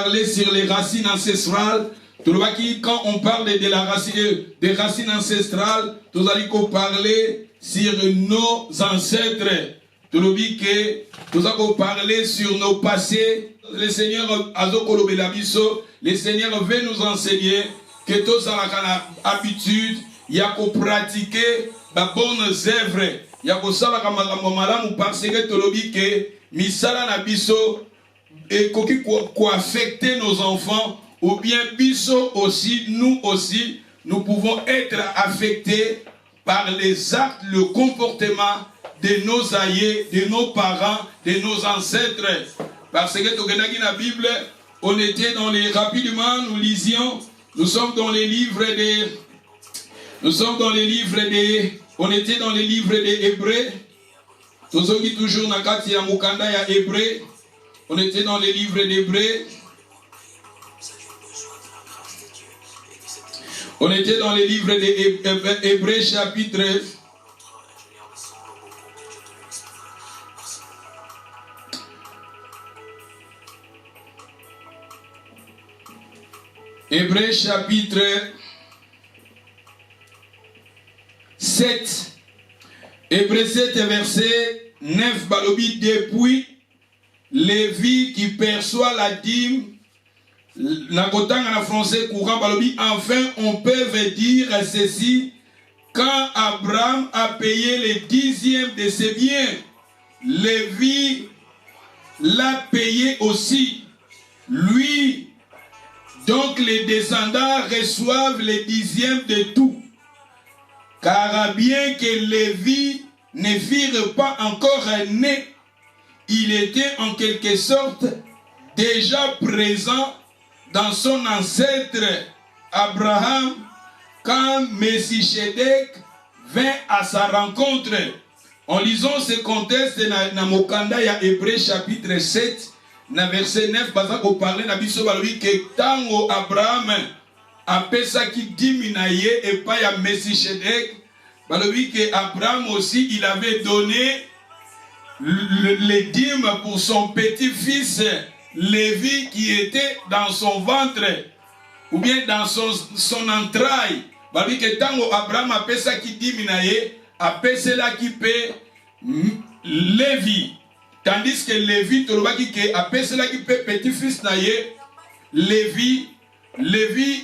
parler sur les racines ancestrales. Quand on parle des racines ancestrales, nous allons parler sur nos ancêtres. Nous allons parler sur nos passés. Le Seigneur veut nous enseigner que tous avons l'habitude de pratiquer de bonnes œuvres. Il y a parce que misala na biso et quoi affecter nos enfants ou bien biso aussi, nous pouvons être affectés par les actes, le comportement de nos aïeux, de nos parents, de nos ancêtres. Parce que dans la Bible, on était dans les, rapidement, nous lisions, on était dans les livres des Hébreux. Toujours na kati ya mukanda ya Hébreux. On était dans les livres d'Hébreux. On était dans les livres d'Hébreux chapitre 7. Hébreux 7 verset 9 balobi depuis Lévi qui perçoit la dîme. En français courant balobi, enfin on peut dire ceci: quand Abraham a payé les 10e de ses biens, Lévi l'a payé aussi. Lui, donc les descendants reçoivent les 10e de tout. Car bien que Lévi ne fût pas encore né, il était en quelque sorte déjà présent dans son ancêtre Abraham quand Melchisedec vint à sa rencontre. En lisant ce contexte dans Mokanda ya Hébreux chapitre 7, na verset 9, parce qu'on parlait na biso balobi que tango Abraham a pesaki diminaye et pas ya Melchisedec, balobi que Abraham aussi il avait donné les dîmes pour son petit-fils Lévi qui était dans son ventre ou bien dans son entraille. Balobi que tango Abraham a pesaki diminaye a pesela qui paie Lévi. Tandis que Lévi, a petit-fils naye, Lévi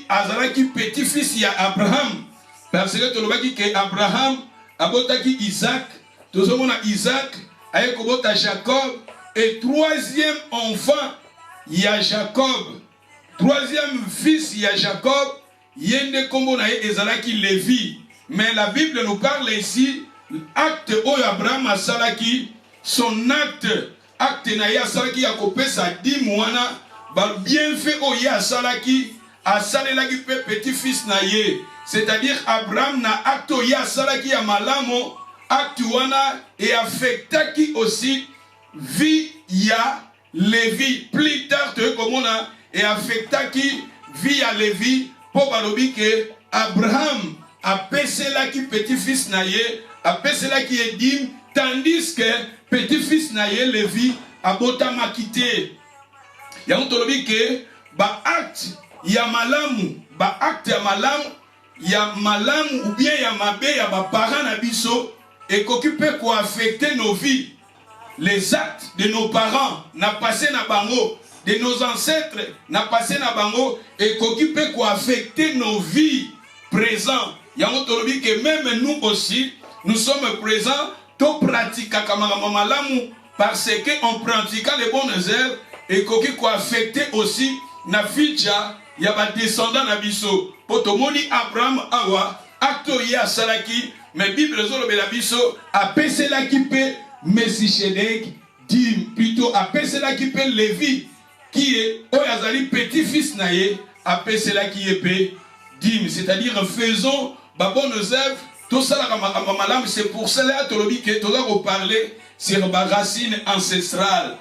azalaki petit-fils ya Abraham. Parce que Abraham abotaki Isaac, tozomona Isaac, ayekobota Jacob, et troisième enfant, il y a Jacob. Troisième fils, il y a Jacob, yende kombo naye ezalaki Lévi. Mais la Bible nous parle ici, acte oyo Abraham asalaki, son acte na ya salaki ya kopesa di mwana ba bien fait oya asalaki asalelaki pe petit-fils na ye, c'est-à-dire Abraham na acte oya asalaki ya malamo, acte wana et affectaki aussi vie ya Lévi. Plus tard comme on a et affectaki vie ya Lévi pour balobi que Abraham a peselaki petit-fils na ye, a peselaki edim, tandis que petit-fils naye Lévi a botama quitté. Ya ontolobi que ba acte ya malamu, ou bien ya mabe ya ba parents na biso et qu'occupe quoi affecter nos vies. Les actes de nos parents n'a passé na bango, de nos ancêtres n'a passé na bango et qu'occupe quoi affecter nos vies présents. Ya ontolobi que même nous aussi nous sommes présents. To pratika kamama malamu parce que on pratique les bonnes œuvres et qu'on affecté aussi na ficha ya ba descendant na biso. Potomoni Abraham awa acto ya salaki mais Bible zolo be la biso a pesela ki pe Melchisedec dim plutôt a pesela ki pe Lévi qui est oyazali petit-fils naye a pesela ki pe dim, c'est-à-dire faisons ba bonnes œuvres. Tout ça, c'est pour cela que tu dois parler sur ma racine ancestrale.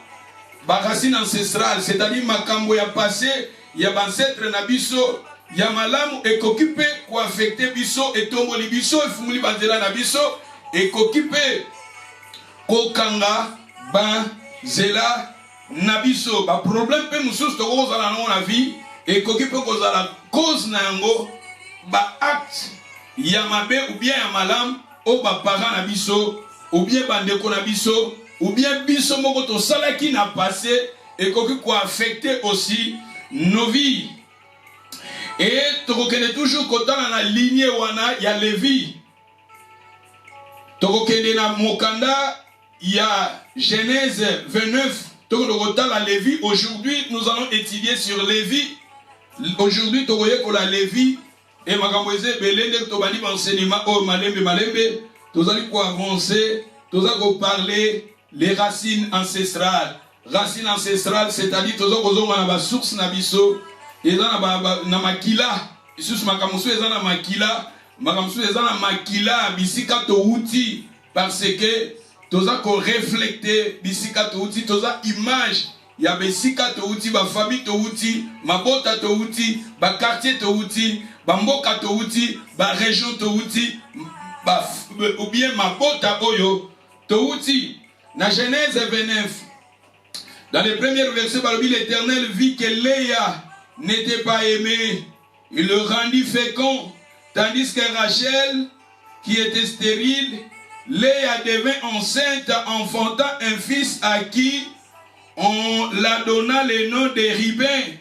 Ma racine ancestrale, c'est-à-dire ma cambo ya passé, il y a ancêtre nabiso, il y a malamu et qu'occupé, quoi affecté biso et tomboli biso et fumuli banzela nabiso et qu'occupé kokanga ban zela nabiso ba problème pe mususu to ko zala na vie et koki pe ko zala cause na yango ba acte ya mabe ou bien ya malam o ba parent na biso ou bien bandeko na biso ou bien biso moko to sala qui n'a passé et koki ko affecter aussi nos vies. Et tokokende toujours kotana na lignée wana ya Lévi. Tokokende na mokanda ya Genèse 29. Tokokotala Lévi. Aujourd'hui, nous allons étudier sur Lévi. Aujourd'hui, tokoye ko la Lévi et makamboise belende to bani enseignement o malembe. Tozali ko avancer, tozali ko parler les racines ancestrales. Racines ancestrales, c'est-à-dire tozo kozonga na ba source na biso. Eza na makila, isusu makamusu eza na makila, makamusu eza na makila bisika to uti parce que toza ko reflecter bisika to uti, toza image ya bisika to uti, ba famille to uti, mabota to uti, ba quartier to uti, ba mboka to uti, ba région to uti, ba ou bien mabota oyo to uti. Na Genèse 29, dans les premiers versets, l'Éternel vit que Léa n'était pas aimé, il le rendit fécond, tandis que Rachel, qui était stérile, Léa devint enceinte, enfantant un fils à qui on la donna le nom de Ribin,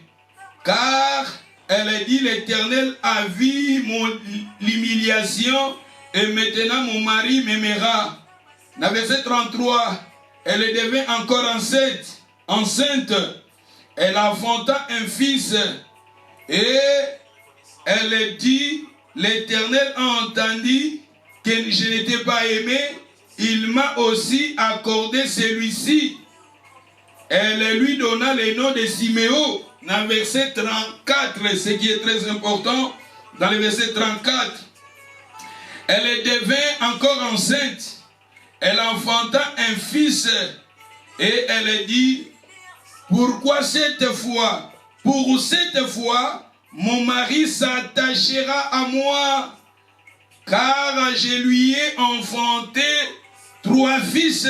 car elle a dit l'Éternel a vu l'humiliation et maintenant mon mari m'aimera. Dans verset 33, elle devint encore enceinte. Elle enfanta un fils et elle dit, l'Éternel a entendu que je n'étais pas aimé, il m'a aussi accordé celui-ci. Elle lui donna le nom de Siméon, dans verset 34, ce qui est très important, dans le verset 34. Elle devint encore enceinte, elle enfanta un fils et elle dit, pourquoi cette fois, pour cette fois, mon mari s'attachera à moi, car je lui ai enfanté 3 fils.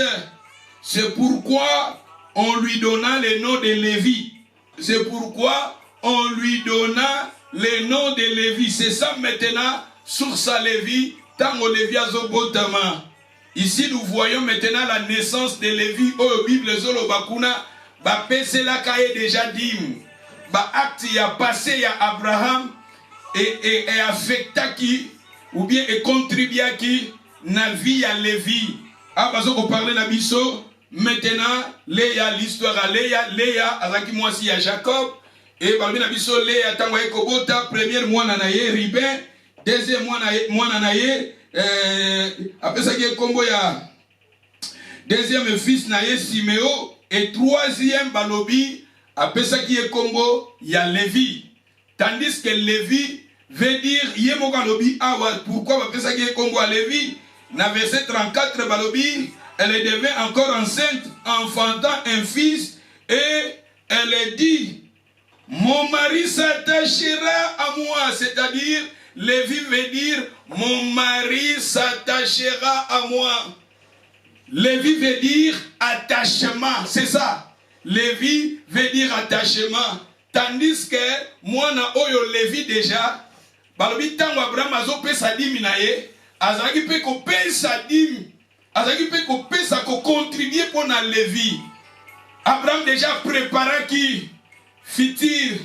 C'est pourquoi on lui donna le nom de Lévi. C'est pourquoi on lui donna le nom de Lévi. C'est ça maintenant, sur sa Lévi, tango Lévi azobotama. Ici nous voyons maintenant la naissance de Lévi. Oh, Bible zolo bakuna. Ba pese la kaye déjà dim. Ba acte y a passé ya Abraham et affecta qui ou bien et contribua qui na vie à Lévi. Ah bazo ko parler na biso maintenant Léa l'histoire à Léa azaki mwasi ya Jacob et parmi na biso Léa tango ekobota premier mwana na ye Ribin, deuxième mwana na ye apesa ki kombo ya deuxième fils na ye Siméon. Et troisième balobi, après ça qui est combo, il y a Lévi. Tandis que Lévi veut dire, Yemogalobi, pourquoi après ça qui est combo à Lévi? Dans verset 34, balobi, elle devait encore enceinte, enfantant un fils, et elle dit, mon mari s'attachera à moi. C'est-à-dire, Lévi veut dire, mon mari s'attachera à moi. Lévi veut dire attachement, c'est ça. Lévi veut dire attachement. Tandis que moi na oyo Lévi déjà, balobi tango Abraham azo pesa dimi na ye, azaki pe ko pesa dimi, azaki pe ko pesa ko contribuer pour na Lévi. Abraham déjà préparé qui futur.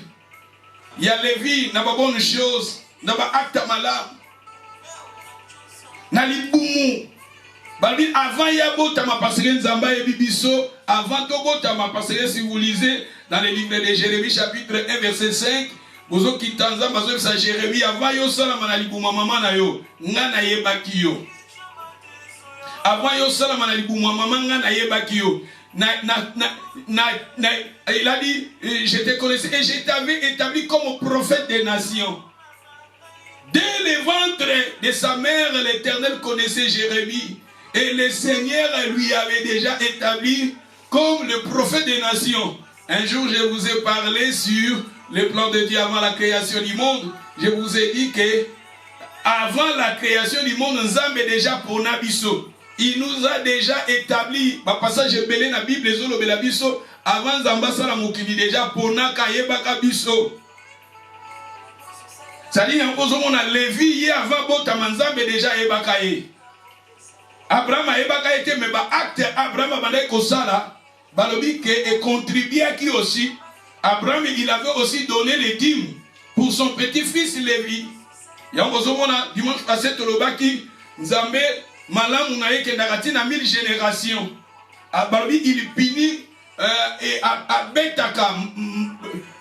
Il y a Lévi na ba bonne chose, na ba acte malam. Na libumu. Avant Yabotama, parce que Nzamba et Bibiso, avant Togotama, parce que si vous lisez dans le livre de Jérémie, chapitre 1, verset 5, vous avez dit que Jérémie, avant Yosala Manalibouma Maman Nayo, Nana Yebakio. Avant Yosala Manalibouma Maman Nana Yebakio. Il a dit, je te connaissais et je t'avais établi comme prophète des nations. Dès le ventre de sa mère, l'Éternel connaissait Jérémie. Et le Seigneur lui avait déjà établi comme le prophète des nations. Un jour, je vous ai parlé sur le plan de Dieu avant la création du monde. Je vous ai dit que avant la création du monde, nous avons déjà pour Nabiso. Il nous a déjà établi, passage belé na Bible, avant Zambasala Mokili déjà Ponaka Yebaka Biso. C'est-à-dire, on a Lévi, hier avant Botamanzambe déjà Yebaka Ye. Abraham Yebaka était, mais acte Abraham Abandé Kosala, Balobi et contribué à qui aussi. Abraham, il avait aussi donné les dîmes pour son petit-fils Lévi. Dimanche passé, Tolobaki, Nzambe, Malam, Unaye, Kendagati, na 1000 générations. Balobi, il punit et Betaka,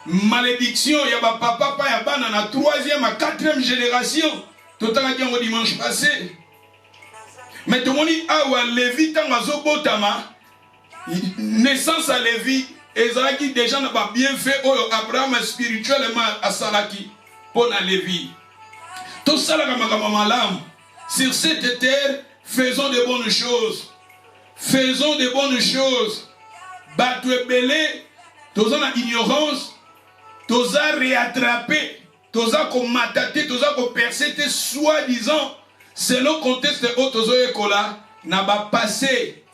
malédiction, il y a papa, il y a la 3e à 4e génération. Total dimanche passé. Mais tout le monde dit, ah ouais, Lévi, tant Botama, naissance à Lévi, Ezraki déjà n'a pas bien fait, Abraham spirituellement à Salaki, pour la Lévi. Tout ça, sur cette terre, faisons de bonnes choses. Faisons de bonnes choses. Batoué belé, tous en ignorance, tous a réattrapé, tous a commaté, tous a persété, soi-disant, selon le contexte de Otozo Ekola, n'a pas passé.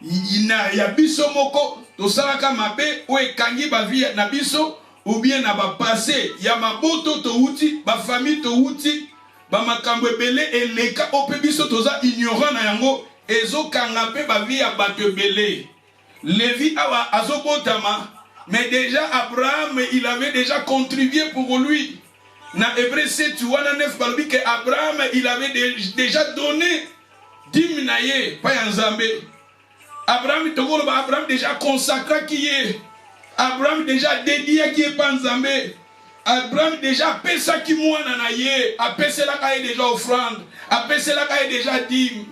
Il y a biso moko, tous a la mabe, ou est kangi bavi na biso, ou bien n'a pas passé. Il y a ma boto to outi, ma famille to outi, ma makambe belé, et les cas au pébiso, tous a ignorant na yango, et zo kangape bavi a battu belé. Lévi awa azobotama, mais déjà Abraham, il avait déjà contribué pour lui. Dans Hébreu 7, 9, balbi que Abraham, il avait déjà donné 10 minaye, pas un zambé. Abraham, Abraham déjà consacré qui est. Abraham déjà dédié qui est pas un zambé. Abraham déjà appelé ça qui moi nanaye, appelé cela qui est déjà offrande, appelé cela qui est déjà dîme.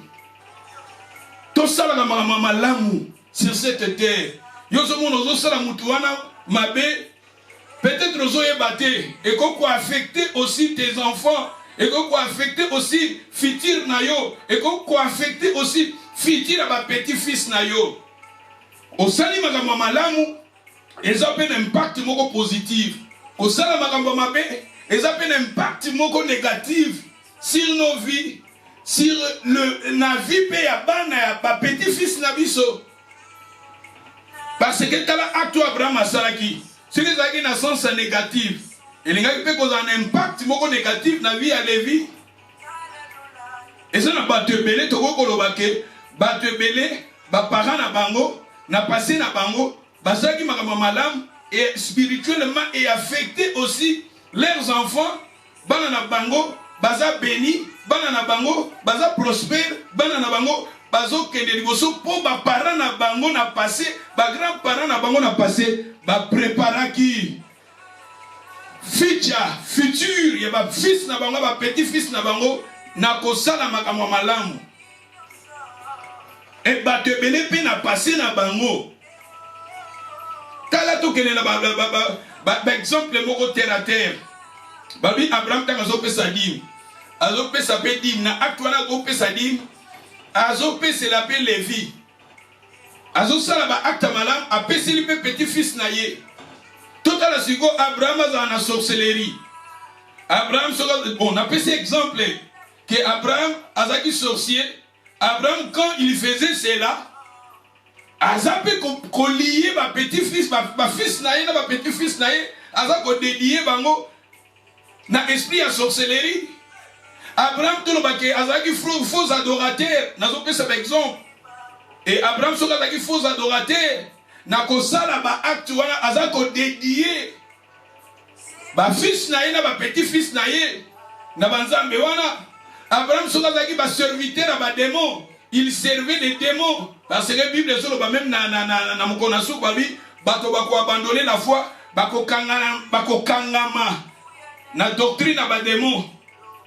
Tout ça là, maman l'amour sur cette terre. Yozomo sala mutuana mabe. Peut-être nous avons batté et qu'on affecter aussi tes enfants et qu'on affecter aussi fitir nayo et qu'on affecter aussi fitir à ma petit-fils nayo. Au sali magamba malamu, ils ont un impact moko positif. Au sali magamba mabe, ils ont un impact moko négatif sur nos vies, sur la vie pe ya bana ya ba petit-fils nabiso. Parce que t'as l'acte Abraham Asalaki. Si les gens qui ont un sens négatif, et les gens qui ont un impact négatif dans la vie à Lévi, et ça n'a pas de belé, tu vois que ba te belé, ba parents na bango, na passé na bango, ba ça qui m'a malam et spirituellement et affecté aussi leurs enfants, banana bango, baza béni, banana bango, baza prospère, banana bango. Bazo kende liboso po ba parents na bango na passé, ba grand parents na bango na passé, ba prépara qui futur, ya ba fils na bango, ba petit fils na bango na kosala makamwa malamu. Et ba te belé pe na passé na bango. Tala to kende na ba exemple moko terre à terre. Babi Abraham ta zo pe sadim. Azo pe sa pe dim na actuana go pe sadim. Azo pe se l'appelle Lévi. Azo salaba acte malam a pe se lipe petit-fils naye. Tout à la suite, Abraham a la sorcellerie. Abraham, on a pe ce exemple que Abraham a zaki sorcier. Abraham quand il faisait cela, Aza pe ko lié ma petit-fils, ma fils naye na ma petit-fils naye, Aza ko dédié bango na esprit à sorcellerie. Abraham tout le baquet, Azaki faux adorateur, n'a pas cet exemple. Et Abraham sur Azaki faux adorateur, n'a pas ça là bas acte wana Azako dédié. Ba fils naïe na ba petit fils naïe, na banzambe wana. Abraham sur Azaki ba serviteur ba démon, il servait des démons. Parce que la Bible sur le bas même na mukonasu ba lui, bato bako abandonner la foi, bako kangama, na doctrine na ba démon.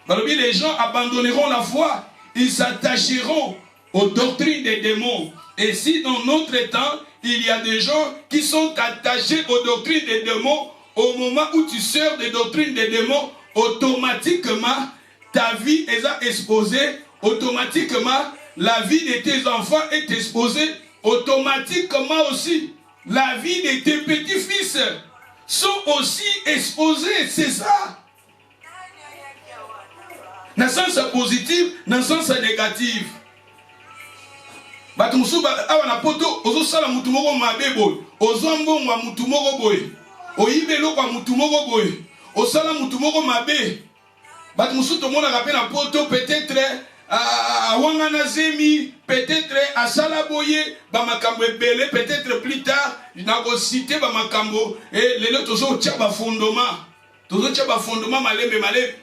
Les gens abandonneront la foi, ils s'attacheront aux doctrines des démons. Et si dans notre temps, il y a des gens qui sont attachés aux doctrines des démons, au moment où tu sors des doctrines des démons, automatiquement, ta vie est exposée, automatiquement, la vie de tes enfants est exposée, automatiquement aussi, la vie de tes petits-fils sont aussi exposés, c'est ça. Dans le sens positif, dans le sens négatif. Bato musuba awa na poto ozo sala mutu moko mabe boy. Ozo mbongo mutu moko boy. Oyibe loko mutu moko boy. Osala mutu moko mabe. Bato musu to mona ka na poto peut-être wangana zemi, peut-être asala boye ba makambo ebele, peut-être plus tard na ko citer ba makambo et lelo tozo tia ba fondement. Tozo tia ba fondement malembe malembe.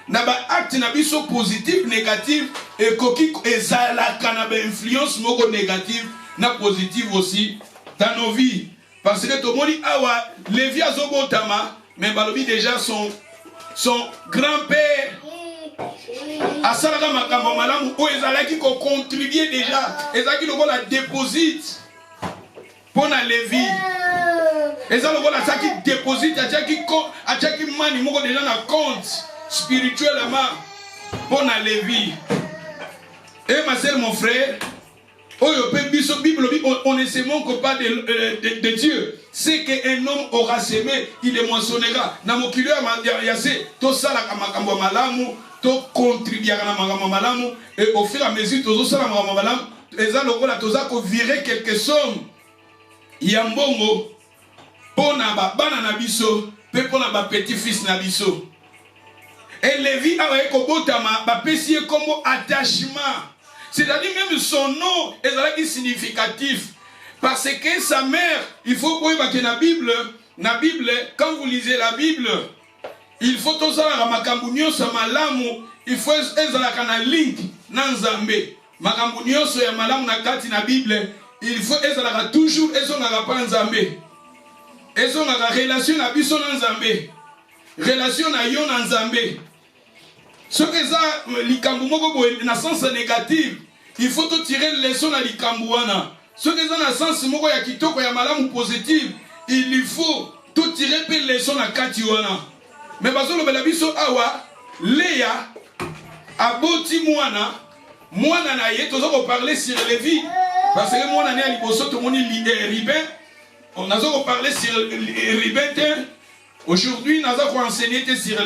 Na ba acte na biso positif négatif et koki ezala kana ba influence moko négative na positive aussi dans nos vies parce que to moni awa Lévi azobotama mais balobi déjà son grand-père asalaka makambo malamu o ezalaki ko contribuer déjà ezalaki lokola déposite pour na Lévi ezalaki lokola saki déposite atiaki mani moko déjà na compte spirituellement pour na Lévi. Et ma sœur, mon frère, on ne se manque pas de Dieu. C'est qu'un homme aura semé, il le moissonnera. Na mokilo ya se to sala makambo malamu, to contribuer na makambo malamu et au fur et à mesure to sala makambo malamu, eza lokola toza ko virer quelque somme. Ya mbongo pona ba bana na biso, pe pona ba petit-fils na biso. Et Lévi a ekobotama ba pesi comme attachement. C'est-à-dire même son nom est significatif. Parce que sa mère, il faut que la Bible, quand vous lisez la Bible, il faut tout ça la makambunyo sa malamu, il faut ezala kana link nanzambe. Makambunyo so ya malamu na kati na Bible, il faut ezala toujours ezonga pa nzambe. Ezonga relation na biso nanzambe. Relation na yo nanzambe. Ce que ça, likambu moko boye na sens négatif, il faut te tirer leçon na likambu wana. Ce que ça na sens moko ya kitoko ya malamu positive, il faut te tirer pe leçon na kati wana. Mais bazolo bela biso awa, Léa aboti mwana na ye tozo ko parler sur Lévi parce que mwana na liboso to moni Ribin, on a zo ko parler sur Ribin. Aujourd'hui, nous avons enseigné sur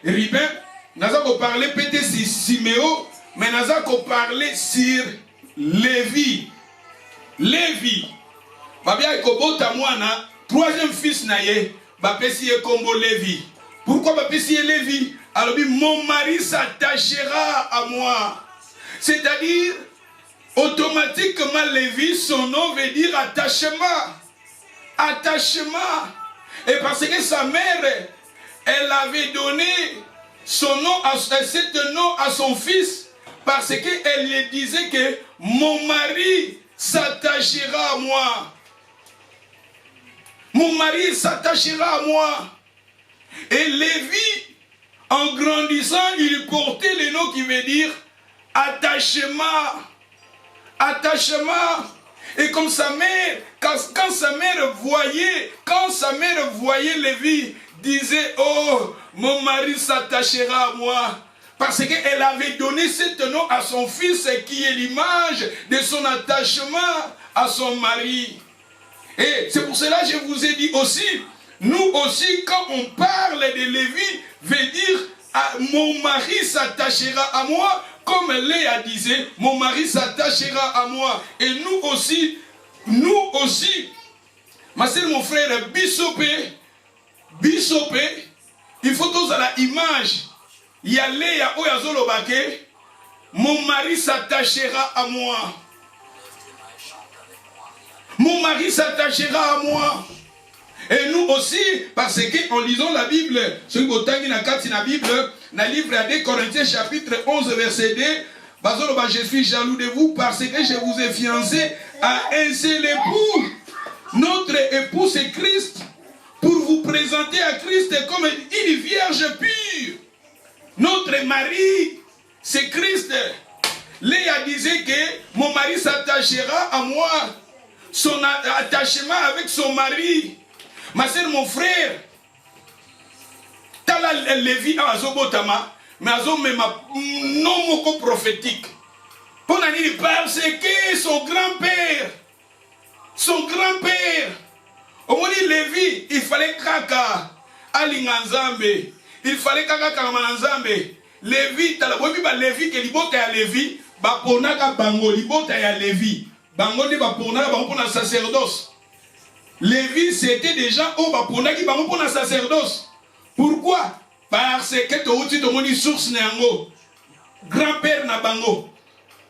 Ribin. Nous avons parlé peut-être sur Siméo, mais nous avons parlé sur Lévi. Lévi. Babia Ekobota Mwana, troisième fils naye, Bapesi Ekombo Lévi. Pourquoi Bapesi Lévi? Alors, mon mari s'attachera à moi. C'est-à-dire, automatiquement, Lévi, son nom veut dire attachement. Attachement. Et parce que sa mère, elle avait donné son nom cet nom à son fils parce qu'elle lui disait que mon mari s'attachera à moi. Mon mari s'attachera à moi. Et Lévi, en grandissant, il portait le nom qui veut dire attachement. Attachement. Et comme sa mère, quand sa mère voyait Lévi, disait, oh, mon mari s'attachera à moi. Parce qu'elle avait donné ce nom à son fils qui est l'image de son attachement à son mari. Et c'est pour cela que je vous ai dit aussi, nous aussi, quand on parle de Lévi, veut dire, mon mari s'attachera à moi. Comme Léa disait, mon mari s'attachera à moi. Et nous aussi, ma sœur, mon frère, Bissopé, il faut tous à la image. Il y a Léa Oyazolobake, mon mari s'attachera à moi. Mon mari s'attachera à moi. Et nous aussi, parce qu'en lisant la Bible, ce que vous avez dans la Bible, dans le livre de 2 Corinthiens chapitre 11 verset 2, je suis jaloux de vous parce que je vous ai fiancé à un seul époux. Notre époux c'est Christ, pour vous présenter à Christ comme une vierge pure. Notre mari c'est Christ. Léa disait que mon mari s'attachera à moi. Son attachement avec son mari. Ma sœur, mon frère, Tala Lévi a Azobotama, mais Azomema non moko prophétique. Pour n'ani parce que son grand-père, au moment de Lévi, il fallait kaka alinganzambe, il fallait kaka karamanzambe. Lévi, Talabobi ba Lévi, que libota ya Lévi, baponaka bango libota ya Lévi. Bango nde baponaka bango pour la sacerdoce. Lévi c'était des gens où baponaki bango pour la sacerdoce. Pourquoi? Parce que touti to moni source nango. Grand-père na bango.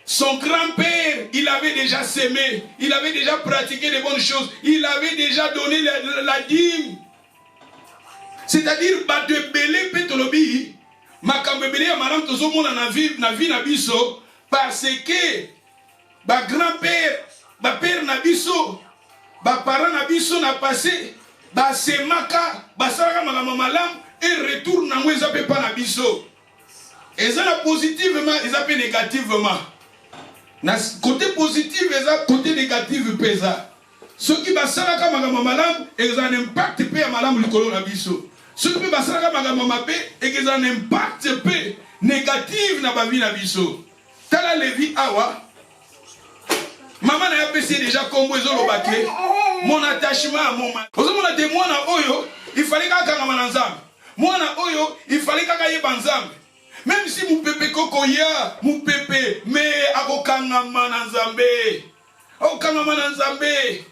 Son grand-père, il avait déjà sémé, il avait déjà pratiqué les bonnes choses, il avait déjà donné la dîme. C'est-à-dire, bah de belé pétolobi, ma kambebele ya madame tozomona na vie na biso, parce que bah grand-père, bah père na biso, bah parent na biso na passé, bah semaka, bah saraka makambo malamu et retourne nango ezape pa na biso. Ezala positivement, ezape négativement. Na côté positif et côté négatif pesa. Ceux qui basalaka makambo malamu et un impact pe ya malamu likolo na biso. Ceux qui basalaka makambo mabe et un impact pe négatif na ba vie na biso. Tala Lévi awa. Maman na yapesi déjà kombo ezolobake. Mon attachement à mon mari. Ozo mona te mwana oyo, il fallait kaka ngama na nzambe. Mwana oyo, il fallait kaka yeba nzambe. Même si mon pépé kokoya, mon pépé, mais akokangama na nzambe. Akokangama na nzambe.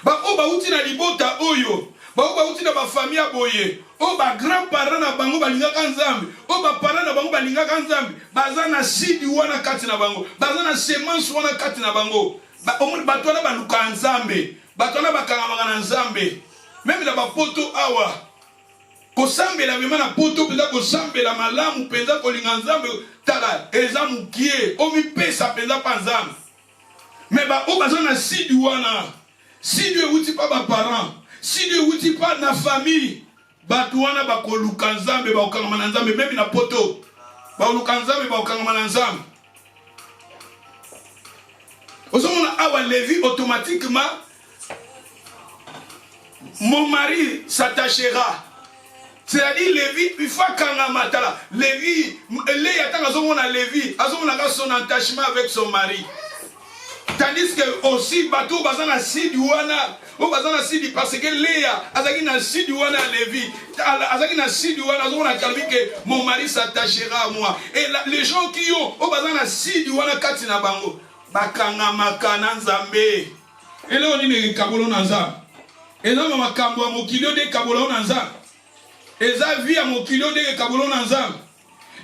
Ba oba uti na libota oyo. Ba oba uti na ba famille aboye. Oba grand-parent na bango balingaka nzambe. Oba parent na bango balingaka nzambe. Baza na sidi wana kati na bango. Baza na semence wana kati na bango. Ba omoni bato na baluka nzambe. Bato na bakangama na nzambe. Même na ba poto awa. Kosambela mema na poto peza kosambela malamu peza kolinga nzambe tala eza mukie omi pesa peza pa nzambe me ba o baza na sidi wana sidi euti pa ba parents sidi euti pa na famille batu wana bakoluka nzambe bakokangama na nzambe meme na poto bakoluka nzambe bakokangama na nzambe ozomona awa Lévi automatiquement mon mari s'attachera. C'est-à-dire, Lévi, il faut qu'un matala. Lévi, Lévi, son attachement avec son mari. Tandis que aussi, bateau, bazana sidiwana, ou bazana sidi, parce que Léa, azakina sidiwana Lévi, azakina sidiwana, azakina kalbi que mon mari s'attachera à moi. Et les gens qui ont, ou bazana sidiwana katina bango, bakanga makana nzambe. Et là, on dit que kabolo nanza. Et là, on m'a kambo mokilio de kabolo nanza. Eza vie à mon kilo de kabolo nanzam.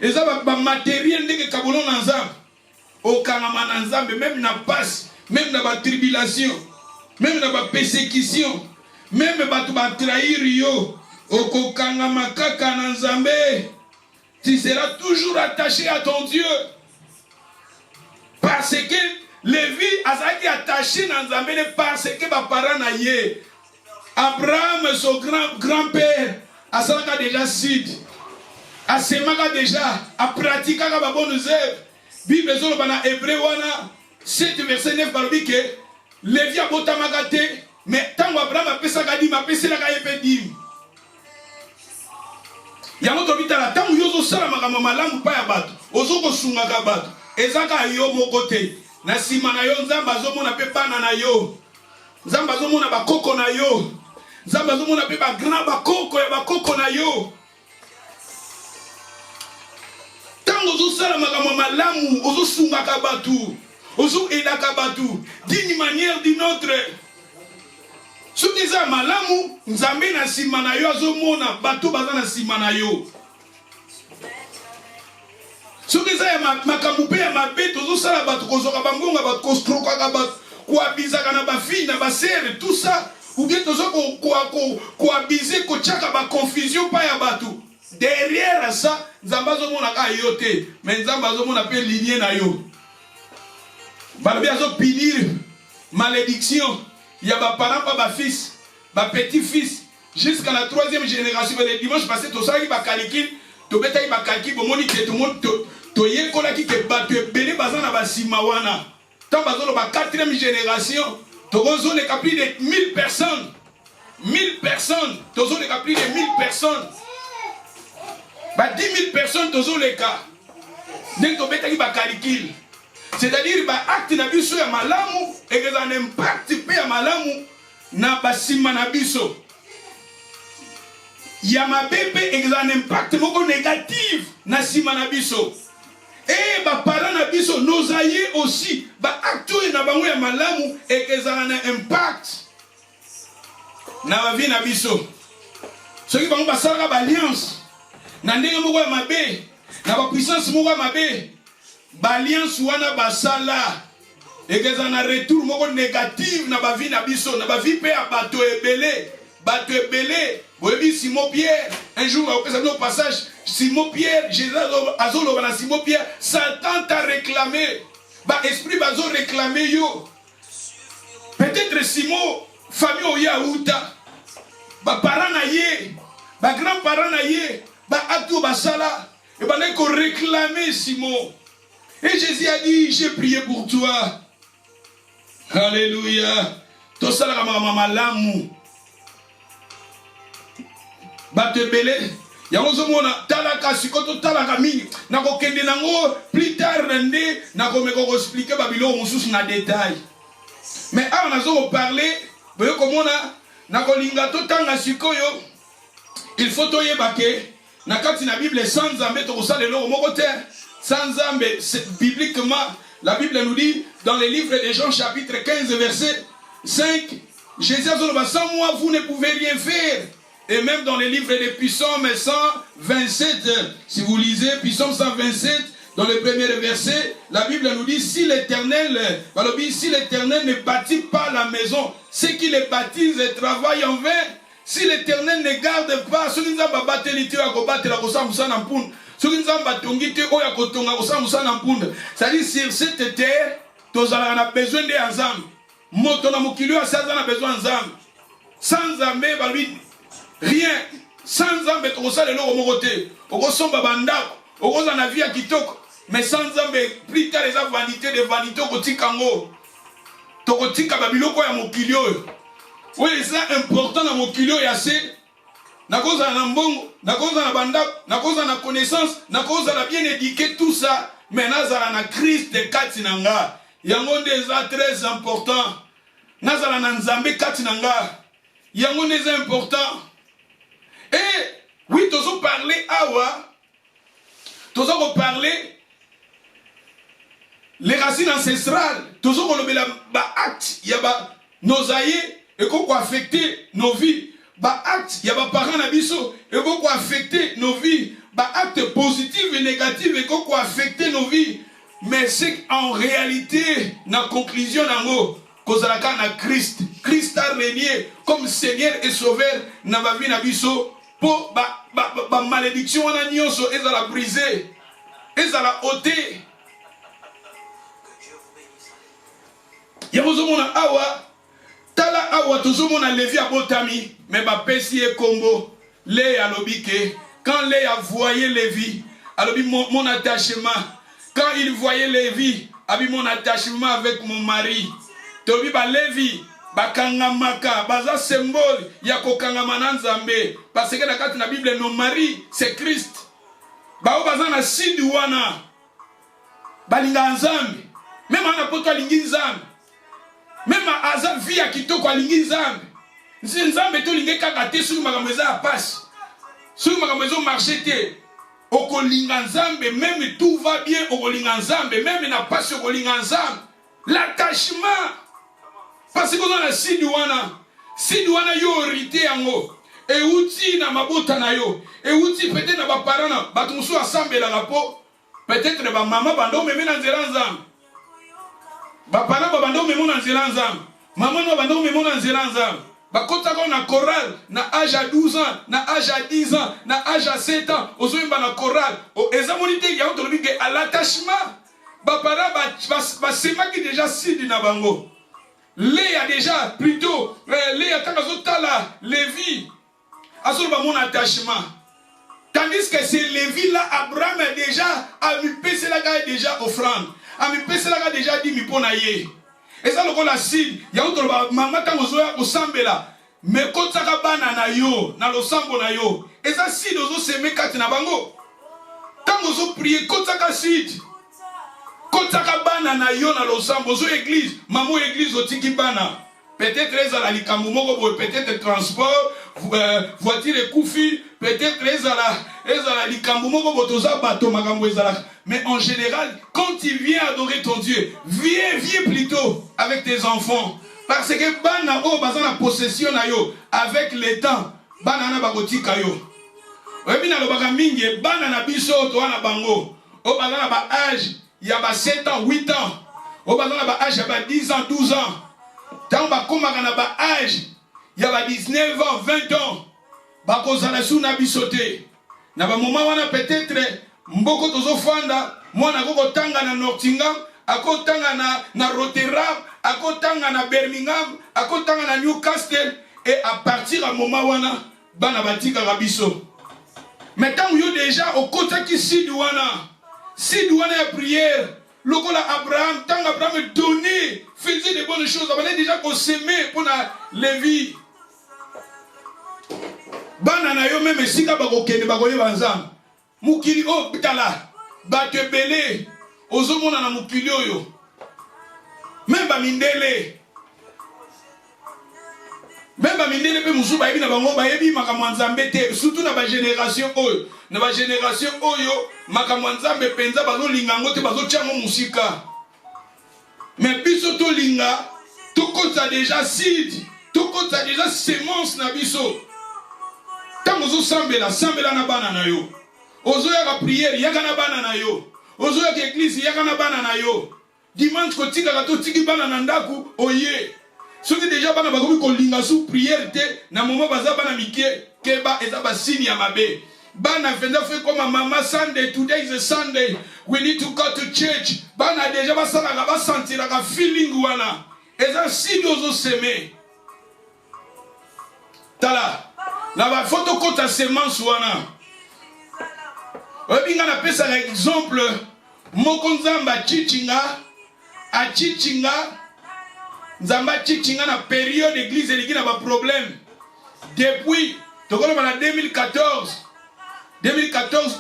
Eza ba matériel de kabolo nanzam. Au kanama nanzam, même na passe, même na ba tribulation, même na ba persécution, même ba tu ba trahir yo. Au kokangama kaka nanzambe. Tu seras toujours attaché à ton Dieu. Parce que Lévi azaki attaché nanzambe parce que ba parent na ye. Abraham son grand-père Asalaka déjà Sid, Asemaka déjà, a pratiqué la bonne œuvre. Bible dans Hébreu 7 verset 9 par que Lévi a botamagate, mais tant Abraham a pesé la dîme, a pesé la dîme. Yango bitala tant yozo sala makambo malamu pa ya bato, ozoko sungaka bato, ezaka yo mokote. Na sima na yo nzamba azomona pe bana na yo. Nzamba azomona bakoko na yo. Nzamba azomona pe ba grand bakoko ya bakoko na yo. Tango ozosala makambo malamu, ozosungaka batu, ozoedaka batu d'une manière d'une autre. Soki eza malamu, nzambe na sima na yo azomona bato baza na sima na yo. Soki eza ya makambo pe ya mabe tozosala bato kozoka bangonga bato kostrokaka bato koabizaka na bafille na basere tout ça. Ou bien tous coabiser, kochaka ba confusion pa ya batu. Derrière ça, Zambazo mona ka yote, mais Zambazo mona pe lignée na yo. Balabiazo punir malédiction. Il y a ba parents pa ba fils, ba petit-fils jusqu'à la 3e génération. Le dimanche passé to ça qui ba calcul, to beta ba calcul bomoni te tout monde to yekola ki ke ba to belé bazana ba simawana. Tant bazo ba 4e génération. Tozo les plus de 1000 personnes. 1000 personnes. Tozo les plus de 1000 personnes. Bah 10 000 personnes tozo les cas. Dès que tu as calcul. C'est-à-dire bah acte na biso ya malamu et que ça n'impacte pas ya malamu na basima na biso. Ya ma bébé et que ça n'impacte moko négatif na sima na biso. Et bah parents na biso nos aïeux aussi ba acteur na bango ya malamu et que ça a un impact na ba vie na biso ceux qui bango basala ba alliance na ndenge moko ya mabe na ba puissance moko ya mabe ba alliance wana basala et que ça a un retour moko négatif na ba vie na biso na ba vie pe ya bato ebele boyebi Simon Pierre un jour au passage Simon Pierre Jésus azolo na Simon Pierre Satan t'a réclamé ba esprit bazo réclamé yo peut-être Simon famille oya uta ba parents na ye ba grands-parents na ye ba atu basala et ba ko réclamer Simon et Jésus a dit j'ai prié pour toi. Alléluia. To sala mama malamu bato belé yango zomona talaka sikoto talaka mingi nako kende nango plus tard ndé nako meko expliquer babilo mususu na détail mais awa nazo parler boyo komona nako linga to tanga sikoyo il faut toyeba ke na kati na Bible sans nzambe to kosalelo moko te sans nzambe bibliquement la Bible nous dit dans les livres de Jean chapitre 15 verset 5 Jésus a dit sans moi vous ne pouvez rien faire. Et même dans les livres des Psaumes 127, si vous lisez Psaume 127, dans le premier verset, la Bible nous dit si l'Éternel ne bâtit pas la maison, ceux qui les bâtissent travaillent en vain. Si l'Éternel ne garde pas, c'est-à-dire sur cette terre, nous avons besoin d'ensemble. Moto na mokilio a besoin d'ensemble. Sans amé, rien. Sans Nzambe tokosa lelo omokote. Okosomba bandako. Okoza na vie ya kitoko. Mais sans Nzambe, plus tard les vanités de vanité okotikango. Tokotika babiloko ya mokilio. Oui, c'est important na mokilio ya se. Na koza na mbongo, na koza na bandako, na koza na connaissance, na koza na bien éduqué tout ça. Mais nazala na Christ de kati nanga. Yango déjà très important. Nazala na Nzambe kati nanga. Yango déjà important. Et oui, tu as parlé awa, tu as parlé les racines ancestrales, tu as parlé ba acte, il y a nos aïeux et qu'on affecter nos vies. Ba acte, il y a ba parents nabiso et qu'on affecter nos vies. Ba acte positif et négatif et qu'on affecter nos vies. Mais c'est en réalité, na conclusion nango, kozalaka na Christ. Christ a régné comme Seigneur et Sauveur na ba vie nabiso. Pour ba malédiction on a nyonso ezala brisé ezala ôté yabozomona awa tala awa tozomona Lévi abotami mais ba pesi e kombo le alobike quand le a voyé Lévi alobi mon attachement quand il voyait Lévi abi mon attachement avec mon mari tobi ba Lévi bakangamaka baza symbole ya kokangama na Nzambe parce que na kati na Bible nos maris c'est Christ bao baza na sidi wana balinga Nzambe même ana poto alingi Nzambe même aza vie ya kitoko alingi Nzambe Nzambe to lingi kaka te soki makambo eza ya passe soki makambo ezo marché te okolinga Nzambe même tout va bien okolinga Nzambe même na passe okolinga Nzambe l'attachement. Parce que dans la Sidouana yo rité yango. Et outi na mabota na yo. Et outi peut-être na ba parents na batumsu assemble la rapo. Peut-être ba maman bando meme na nzela nzambe. Ba parents ba bando meme na nzela nzambe. Maman no bando meme na nzela nzambe. Ba kota ko na chorale na âge à 12 ans, na âge à 10 ans, na âge à 7 ans. Ozoimba na chorale. O ezamonité ya to lobi à l'attachement. Ba parents ba sema ki déjà sidi na bango. Léa déjà, plutôt, Léa Takazotala, Lévi, a mon attachement. Tandis que c'est Lévi là, Abraham déjà, a mis PC la gars déjà offrande. A mis PC la gars déjà dit mi ponaye. Et ça le la cide, il y a autre maman Tangozoya au Sambela. Mais quand ça va banana yo, na lo sambo na yo. Et ça cide ozo seme kat na bango. Tangozo prier quand ça ka cide. Kotaka bana na yo na losambo zo église maman église otiki bana peut-être ezala likambo moko boye, peut-être transport, voiture ekufi, peut-être ezala likambo moko boye toza bato makambo ezala. Mais en général, quand tu viens adorer ton Dieu, viens plutôt avec tes enfants. Parce que bana o bazana possession na yo avec le temps, bana na bakotika yo. Oyebi na lobaka mingi bana na biso to wana bango. O bazana ba âge ya ba 7 ans, 8 ans. O bazana ba âge ya ba 10 ans, 12 ans. Tant ba komaka na ba âge ya ba 19 ans, 20 ans. Ba kozala su na biso te. Na ba moment wana peut-être mboko tozo fanda, mwana koko tanga na Nottingham, akotanga na Rotterdam, akotanga na Birmingham, akotanga na Newcastle, et à partir à moment wana bana batika rabiso. Maintenant yo déjà au côté qui sidouana ya prière, lokola Abraham, tant Abraham donnait, faisait de bonnes choses, on déjà qu'on s'aimait pour la Lévi. Bana na yo même sika bakokende bakoye banzam. Mukili o bitala bato belé ozomona na mukili oyo. Même ba mindele pe musu ba yebi na bango ba yebi makambo nzambe te, surtout na ba génération oyo. Na ba génération oyo makambo nzambe penza bazo linga ngote bazo tchamo musika. Mais biso to linga to kota déjà seed, to kota déjà semence na biso. Tango zo sambela na bana na yo. Ozo ya prière yaka na bana na yo. Ozo ya église yaka na bana na yo. Dimanche ko tika ka to tiki bana na ndaku oye. Soki déjà bana bakomi ko linga sous prière te na moment baza bana mike keba eza ba signe ya mabe. Bana fenda fait comme mama Sunday, today is a Sunday. We need to go to church. Bana déjà basala ka ba sentir ka feeling wana. Eza signe ozo seme. Tala. Na ba photo kota semence wana. Obinga na pesa exemple moko nzamba chichinga a chichinga nzamba chichinga na période église eliki na ba problème depuis tokolo na 2014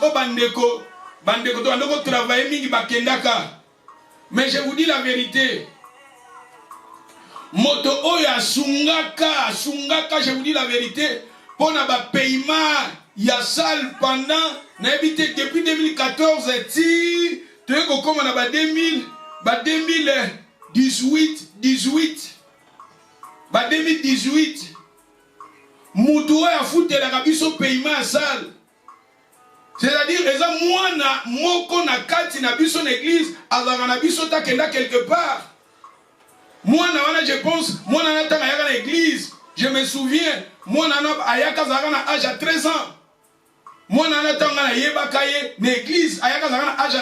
o bandeko to andoko travailler mingi bakendaka. Mais je vous dis la vérité, moto oya sungaka je vous dis la vérité, pona ba paiement ya salle pendant na évité depuis 2014 ti tu es comme on a 2018 mutu ya fouté la biso paiement à salle, c'est-à-dire eza mwana moko na kati na biso na église azaka na biso ta kenda quelque part mwana wana je pense mwana na tanga yaka na église. Je me souviens mwana na ayaka zaka na âge à 13 ans. Moi, je suis dans l'église, à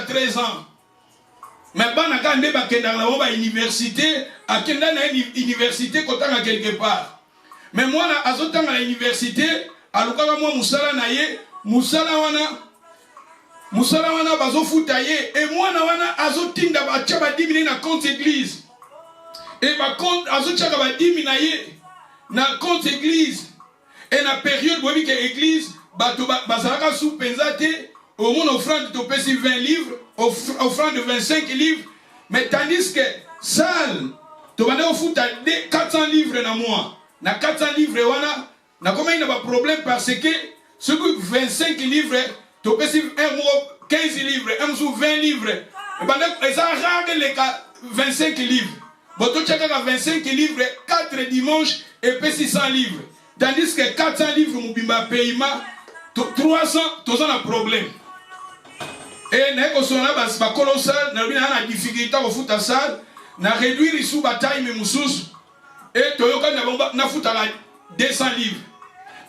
13 ans. Mais quand je suis dans l'université, à l'université, quelque part. Mais moi, je suis dans l'université, à Moussala wana bazo futaye, et moi, je suis dans 10 000 na compte église. Et ma compte, je suis dans 10 000 na compte église. Et la période où l'église, bazalaka sous penzate, au moins offrande de 20 livres, offrande de 25 livres, mais tandis que salle, tu vas au foot à 400 livres dans mois. Na 400 livres, wana, na combien il n'y a pas de problème parce que ce que 25 livres, tu peux 15 livres, 20 livres, et ça règle les 25 livres. Bon, tu as 25 livres, 4 dimanches, et puis 600 livres. Tandis que 400 livres, moubimba paiement, 300, tu as un problème. Et nous avons colossal, nous avons une difficulté au foot à salle, nous avons réduit les sous-batailles, mais nous et nous avons foot à 200 livres.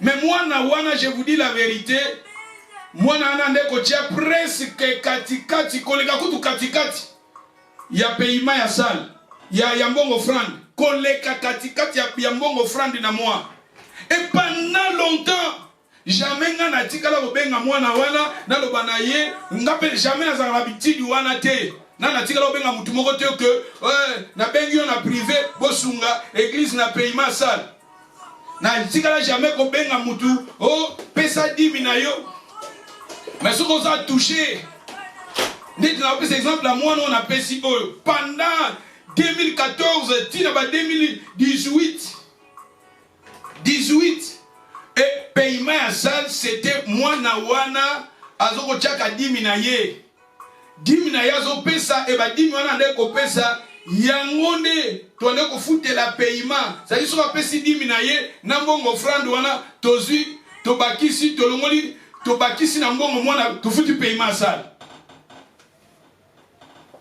Mais moi, je vous dis la vérité, moi, je presque katikati, il y a paiement à salle, il y a un bon offrande, katikati, il y a un bon offrande dans moi. Et pendant longtemps, jamais na tikala obenga mwana wana na lobana ye ngape jamais na za habitude wana te na tikala obenga mutu moko te que na bengi yo na privé bosunga église na paiement salle na tikala jamais ko benga mutu pesa 10 na yo. Mais ce qu'on a touché, dites-nous par exemple à moi on a pesi pendant 2014 tina ba 2018 et paiement à salle c'était moi na wana azoko chaka 10 na ye 10 na ye azo pesa et ba 10 wana ndeko pesa yangonde tone ko futela paiement ça y soit pesi 10 na ye na mbongo offrande wana tozui tobakisi tolongoli tobakisi na mbongo mwana tofuti paiement à salle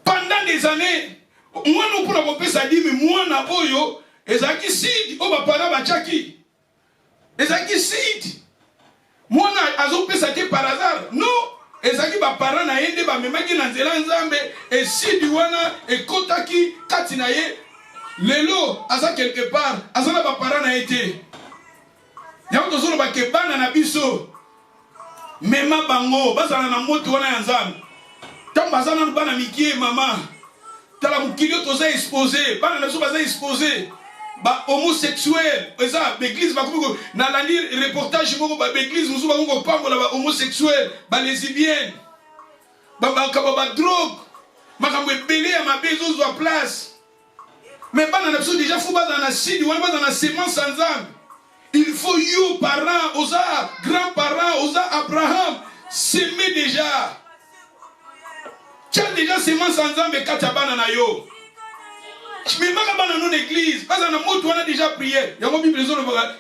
pendant des années mwana opona kopesa 10 mwana oyo ezaki sidi o bapara bachaki ezaki sidi mwana azopesa te par hasard non ezaki bapara na yende bamemaki na nzela nzambe esidi wana ekotaki kati na ye lelo aza quelque part aza na bapara na ye te yango tozoloba ke bana na biso mema bango bazala na moto wana ya nzambe ntango baza nanu bana mikie mama tala mokili oyo toza expose bana na biso baza expose ba homosexuel eza l'église bakomi nalandi reportage moko ba l'église mosusu bakomi kopambola ba homosexuel ba lesbienne bakaba ba drogue makambo ebele ya mabe ezozwa place mais bana na biso déjà fo baza na sidi wana baza na semence ya nzambe il faut yo parents oza grand parents oza Abraham s'aimer déjà tu as déjà semence ya nzambe kati ya bana na yo mais maka bana non église parce que na moto wana déjà prière yango bible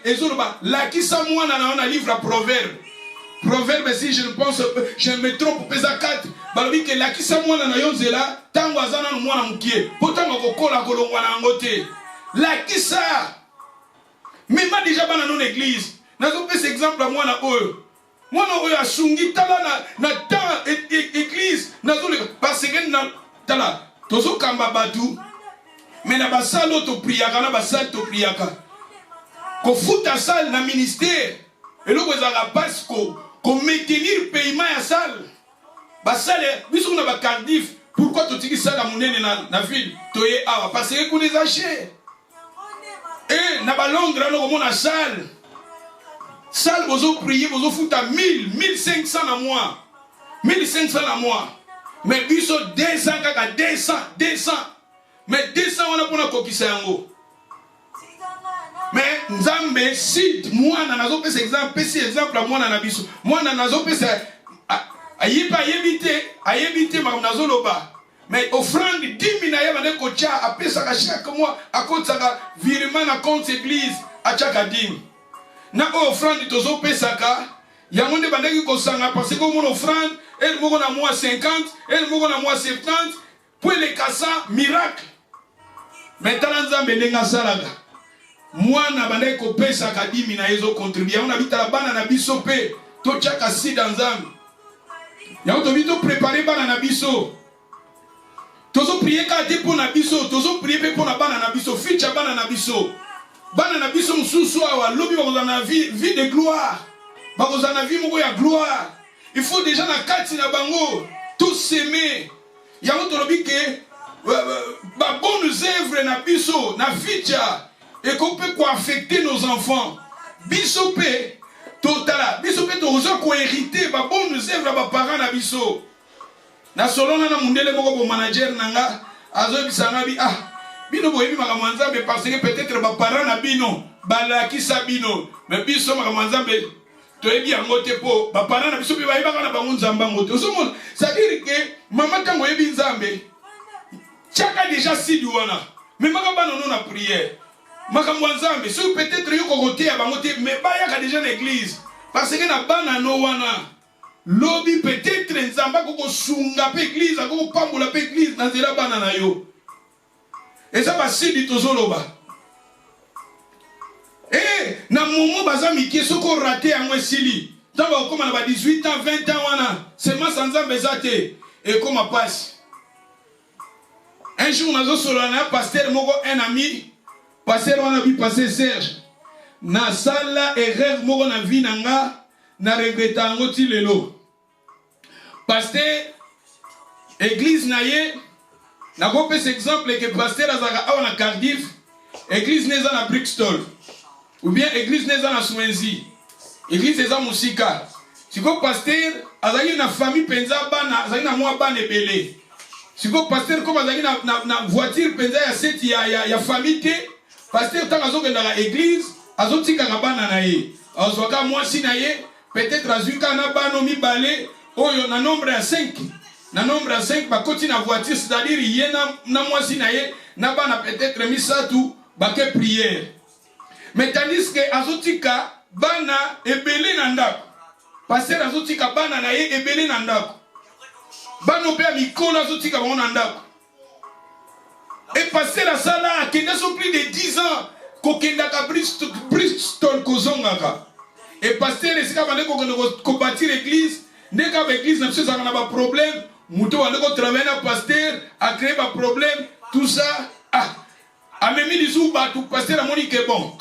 ezoloba lakisa mwana na livre proverbe si je ne pense je me trompe pesa 4 balobi ke lakisa mwana na yo nzela tango azana no mwana mukie po tango kokola kolongwa na yango te lakisa mais ma déjà bana non église nazo pesa exemple mwana oyo asungi tala na temps église nazo parce que na tala tozo kamba batu mais na basalo to priaka na basal to priaka ko futa sal na ministère eloko ezaka parce ko maintenir paiement ya sal basale biso na ba cardif pourquoi to tiki sala munene na ville to ye awa parce que ko les cher et na ba Londres no mona sal bozo prier bozo futa 1000 1500 na mois 1500 na mois mais biso 200 kaka 200 mais 200 wana pona kokisa yango mais nzambe si mwana nazo pesa exemple mwana na biso mwana nazo pesa ayebite ma nazo loba mais offrande 10 na yeba ne kocha apesa ka chaque mois akotaka virement na compte église a chaque 10 na offrande tozo pesa ka yango nde bandaki kosanga parce que mon offrande elle moko na mois 50 elle moko na mois 70 pour les kasa miracle maintenant nzambe ndenga salaka mwana bandai ko pesa ka 10 na yezo contribuer on habite la bana na biso pe to chaka sida nzambe ya to bito préparer bana na biso tozo prier ka te pour na biso tozo prier pe pour na bana na biso ficha bana na biso mususu awa lobi ba na vie de gloire ba na vie moko ya gloire il faut déjà na kati na bango tous s'aimer ya to lobi ke ba bonnes œuvres na biso na ficha et qu'on peut quoi affecter nos enfants biso pe totala biso pe tozo ko hériter ba bonnes œuvres ba parents na biso na solona na mundele moko bo manager nanga azo bisanga bi bino boyebi makambo nzambe parce que peut-être ba parents na bino balakisa bino mais biso makambo nzambe toyebi yango te po ba parents na biso pe bayebaka na bango nzamba ngote osomona ça dire que maman tango yebi nzambe chaka déjà sidi wana mais makabana non na prière makambo nzambe so peut-être yo kokote ya bango te mais bayaka déjà na église parce que na bana no wana lobi peut-être nzamba koko sunga pe église koko pambola pe église na nzela bana na yo et ça va sidi tozoloba na momo baza mikie soko raté yango esili tamba okoma na ba 18 ans 20 ans wana seulement sans nzambe zate et comme passe. Un jour, nous avons un pasteur, un ami, pasteur, on a vu passer Serge. Na sala erreur moko na vie nanga na regretta ngoti lelo. Pasteur église na ye na ko pesa exemple que pasteur azaka awa na Cardiff, église neza na Brixton ou bien église neza na Swansea. Église neza musika. Siko pasteur azali na famille penza bana, azali na mwa bana ebele. Si vous pasteur comme azali na voiture penza ya seti ya famille, pasteur tant azo dans l'église, azo tika bana na ye. Azwaka mwasi na ye, peut-être azuka na bano mibale, oyo na nombre ya 5. Na nombre ya 5 ba koti na voiture, c'est-à-dire yé na mwasi na ye, na bana peut-être misatu baké prière. Mais tandis que azotika bana ebele na ndako. Pasteur azotika bana na ye ebele na ndako. Bano pe mikolo azotika bango na ndako. Et pasteur asala akenda so plus de 10 ans kokendaka Bristol kozongaka. Et pasteur esika bande ko bâtir l'église, ndeka ba église na biso za na ba problème, muto wande ko travailler na pasteur, a créer ba problème, tout ça. Ah, amemi lisu ba tout pasteur amoni ke bon.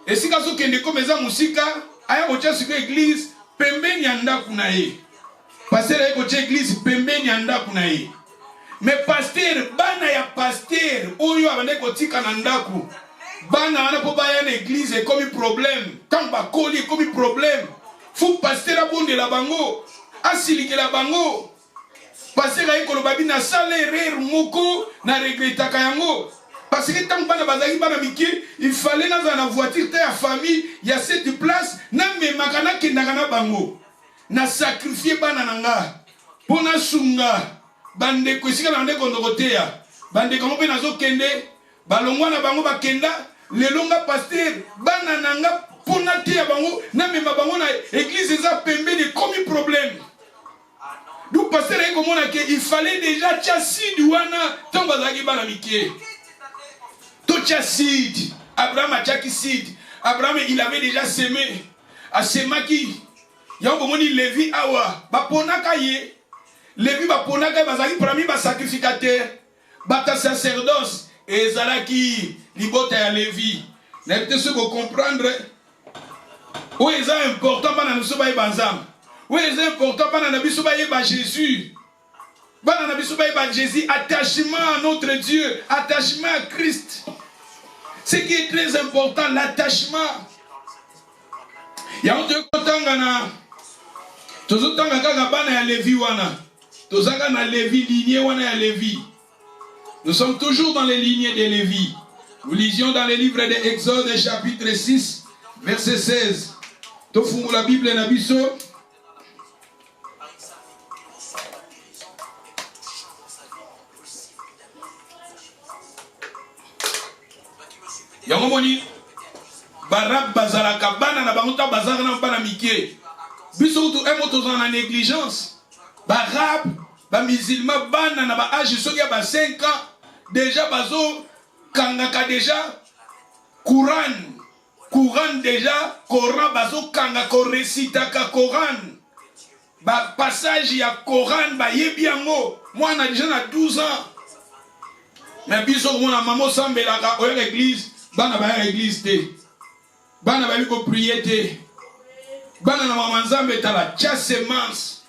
Esika so kende ko meza musika, aya ko tia sur église pembeni ya ndako na ye. Pasteur aya ko tia église pembeni ya ndako na ye. Mais pasteur bana ya pasteur oyo abande ko tika na ndako. Bana wana po baya na église comme problème. Quand ba koli comme problème. Faut pasteur abonde la bango, asilike la bango. Pasteur ayi ko lobabi na salaire moko na regretaka yango. Parce que tant que bana bazaki bana miki, il fallait dans la voiture ta famille, il y a cette place, na me makana kendaka na bango. Na sacrifier bana nanga. Pona sunga. Bande ko sika na ndeko ndokoteya. Bande ko mpe nazo kende, balongwa na bango bakenda, lelonga pasteur bana nanga pona te ya bango, na me bango na église eza pembeni comme problème. Donc pasteur ay komona ke il fallait déjà tia wana tant bazaki bana miki. Sid, Abraham a tchaki Sid. Abraham il avait déjà semé. A semaki. Y'a un Lévi awa. Baponaka ye. Lévi baponaka bazaki prami ba sacrificateur. Bata sacerdoce. Et zalaki libota ya Lévi. N'a peut-être ce que comprendre. Où est important pas dans le banzam. Où est important pas dans le Jésus. Pas dans le Jésus. Attachement à notre Dieu. Attachement à Christ. Ce qui est très important, l'attachement. Il y a un truc tangana. Tozo tangana bana ya Lévi wana. Tozanga na Lévi lignée wana ya Lévi. Nous sommes toujours dans les lignées de Lévi. Nous lisions dans les livres de Exode chapitre 6 verset 16. Tofungu la Bible na biso. Yangomoni barab bazalaka bana na bango ta bazaka na bana mikie biso tu emoto za na négligence barab ba musulman bana na ba âge soki ba 5 ans déjà bazo kangaka déjà Coran déjà Coran bazo kanga ko recitaka Coran ba passage ya Coran ba yebi yango mwana déjà na 12 ans mais biso mona maman sambelaka o l'église. Bana ba église te. Bana ba ko prier te. Bana na mama nzambe tala tia semence.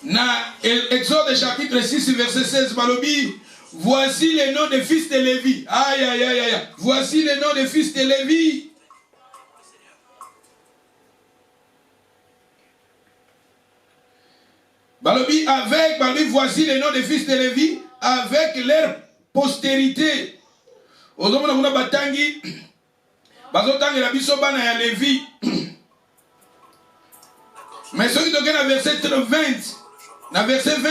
Na Exode chapitre 6 verset 16 balobi, voici les noms des fils de Lévi. Aïe aïe aïe aïe. Voici les noms des fils de Lévi. Balobi voici les noms des fils de Lévi avec leur postérité. Ozomona kuna batangi bazotangi la biso bana ya Lévi. Mais celui qui dans verset 20, dans verset 20,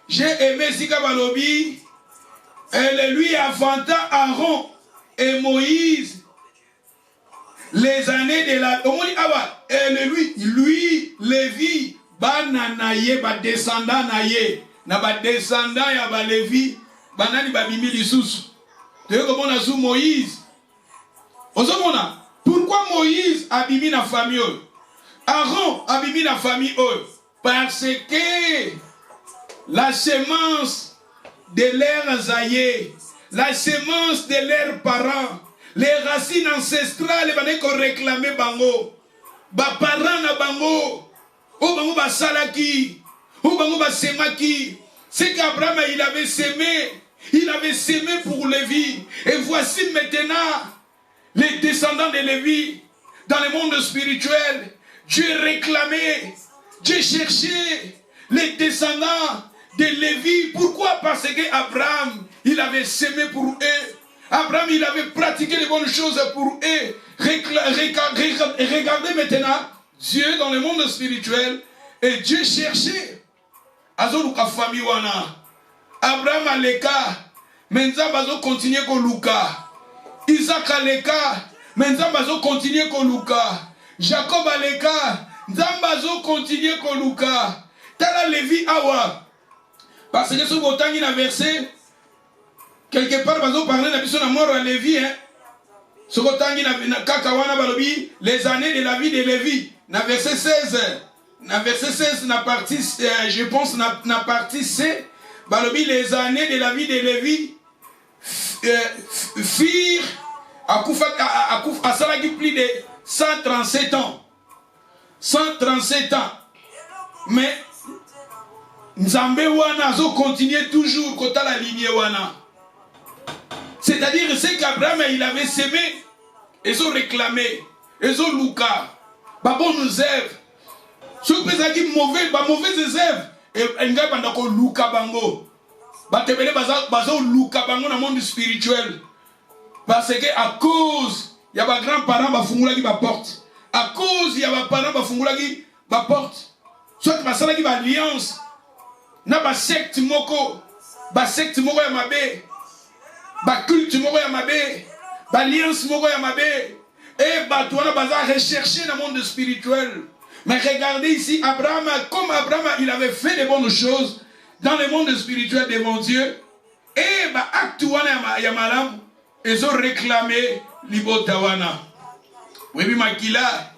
j'ai aimé Sika balobi, elle lui avanta Aaron et Moïse les années de la elle lui Lévi bana naye ba descendant naye na ba descendant ya ba Lévi banani ba bimi lisusu. Moïse. Pourquoi Moïse a bimi la famille? Aaron a bimi la famille. Parce que la semence de leurs aïeux, la semence de leurs parents, les racines ancestrales, qu'on réclamait bango. Ba parents na bango. O bango ba salaki. O bango ba semaki. C'est qu'Abraham il avait semé. Il avait semé pour Lévi. Et voici maintenant les descendants de Lévi dans le monde spirituel. Dieu réclamait, Dieu cherchait les descendants de Lévi. Pourquoi? Parce que Abraham, il avait semé pour eux. Abraham, il avait pratiqué les bonnes choses pour eux. Regardez maintenant Dieu dans le monde spirituel. Et Dieu cherchait. Azoluka famille wana. Abraham aleka. Menza bazo continuer ko luka. Isaac aleka. Menza bazo continuer ko luka. Jacob aleka. Nzambazo continuer ko luka. Tala Lévi awa. Parce que ce botangi na verset quelque part bazo parler na biso na mort à Lévi hein. Ce botangi na kakawana balobi les années de la vie de Lévi na verset 16. Na verset 16 na partie je pense na partie C balobi les années de la vie de Lévi firent à salaki plus de 137 ans. 137 ans. Mais Nzambe wana zo continuer toujours kota la lignée wana. C'est-à-dire c'est qu'Abraham il avait semé, ils ont réclamé, ils ont luka, ba bonnes œuvres. Ceux qui mauvais, ba mauvaises œuvres, et nga banda ko luka bango. Ba tebele bazo luka bango dans le monde spirituel. Parce que à cause il y a ba grands-parents ba fungula ki ba porte. À cause il y a ba parents ba fungula ki ba porte. Soit ba sala ki ba alliance. Na ba secte moko ya mabe, ba culte moko ya mabe, ba alliance moko ya mabe, et ba toana baza rechercher dans le monde spirituel. Mais regardez ici Abraham, comme Abraham il avait fait de bonnes choses dans le monde spirituel devant Dieu, et ba acte wana ya malam, ils ont réclamé libota wana. Oui makila,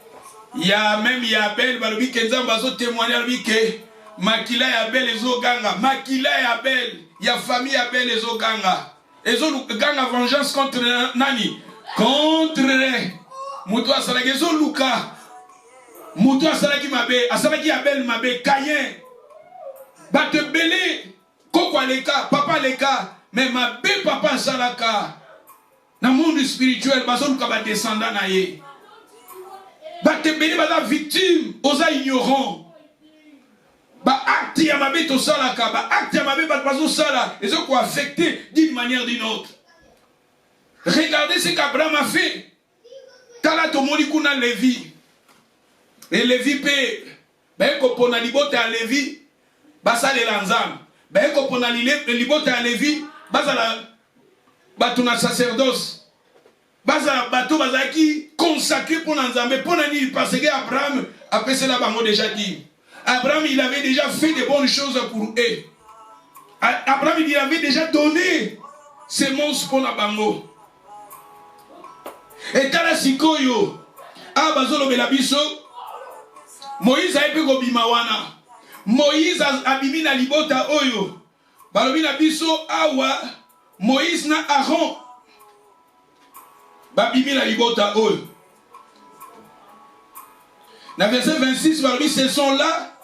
ya même ya Abel balobi kenza bazo témoigner balobi ke Makila ya Abel ezoganga, makila ya Abel, ya famille Abel ezoganga. Ezoganga vengeance contre nani? Contre mutu asalaki ezoluka. Mutu asalaki mabe, asalaki Abel mabe, Caïn. Bate belé, koko aleka, papa aleka, mais mabe papa asalaka. Na monde spirituel, bazoluka ba descendant na ye. Bate belé baza victime, oza ignorant. Ba acte ya mabe to salaka, ba acte ya mabe ba paso sala, ils ont quoi affecté d'une manière ou d'une autre. Regardez ce qu'Abraham a fait. Tala to moni kuna Lévi. Et Lévi pe ba ko pona libota ya Lévi, ba sale lanzam. Ba ko pona libota ya Lévi, ba sala batuna sacerdoce. Ba sala bato bazaki consacré pour Nzambe, pour nani parce que Abraham a passé là bango déjà dit. Abraham, il avait déjà fait de bonnes choses pour eux. Abraham, il avait déjà donné ses monstres pour la bango. Et quand la sikoyo, Abazolo Belabiso, Moïse a été gobimawana. Moïse a abimi na libota oyo. Balobi na biso awa, Moïse na Aaron. Babimi na libota oyo. Dans verset 26, ce sont là,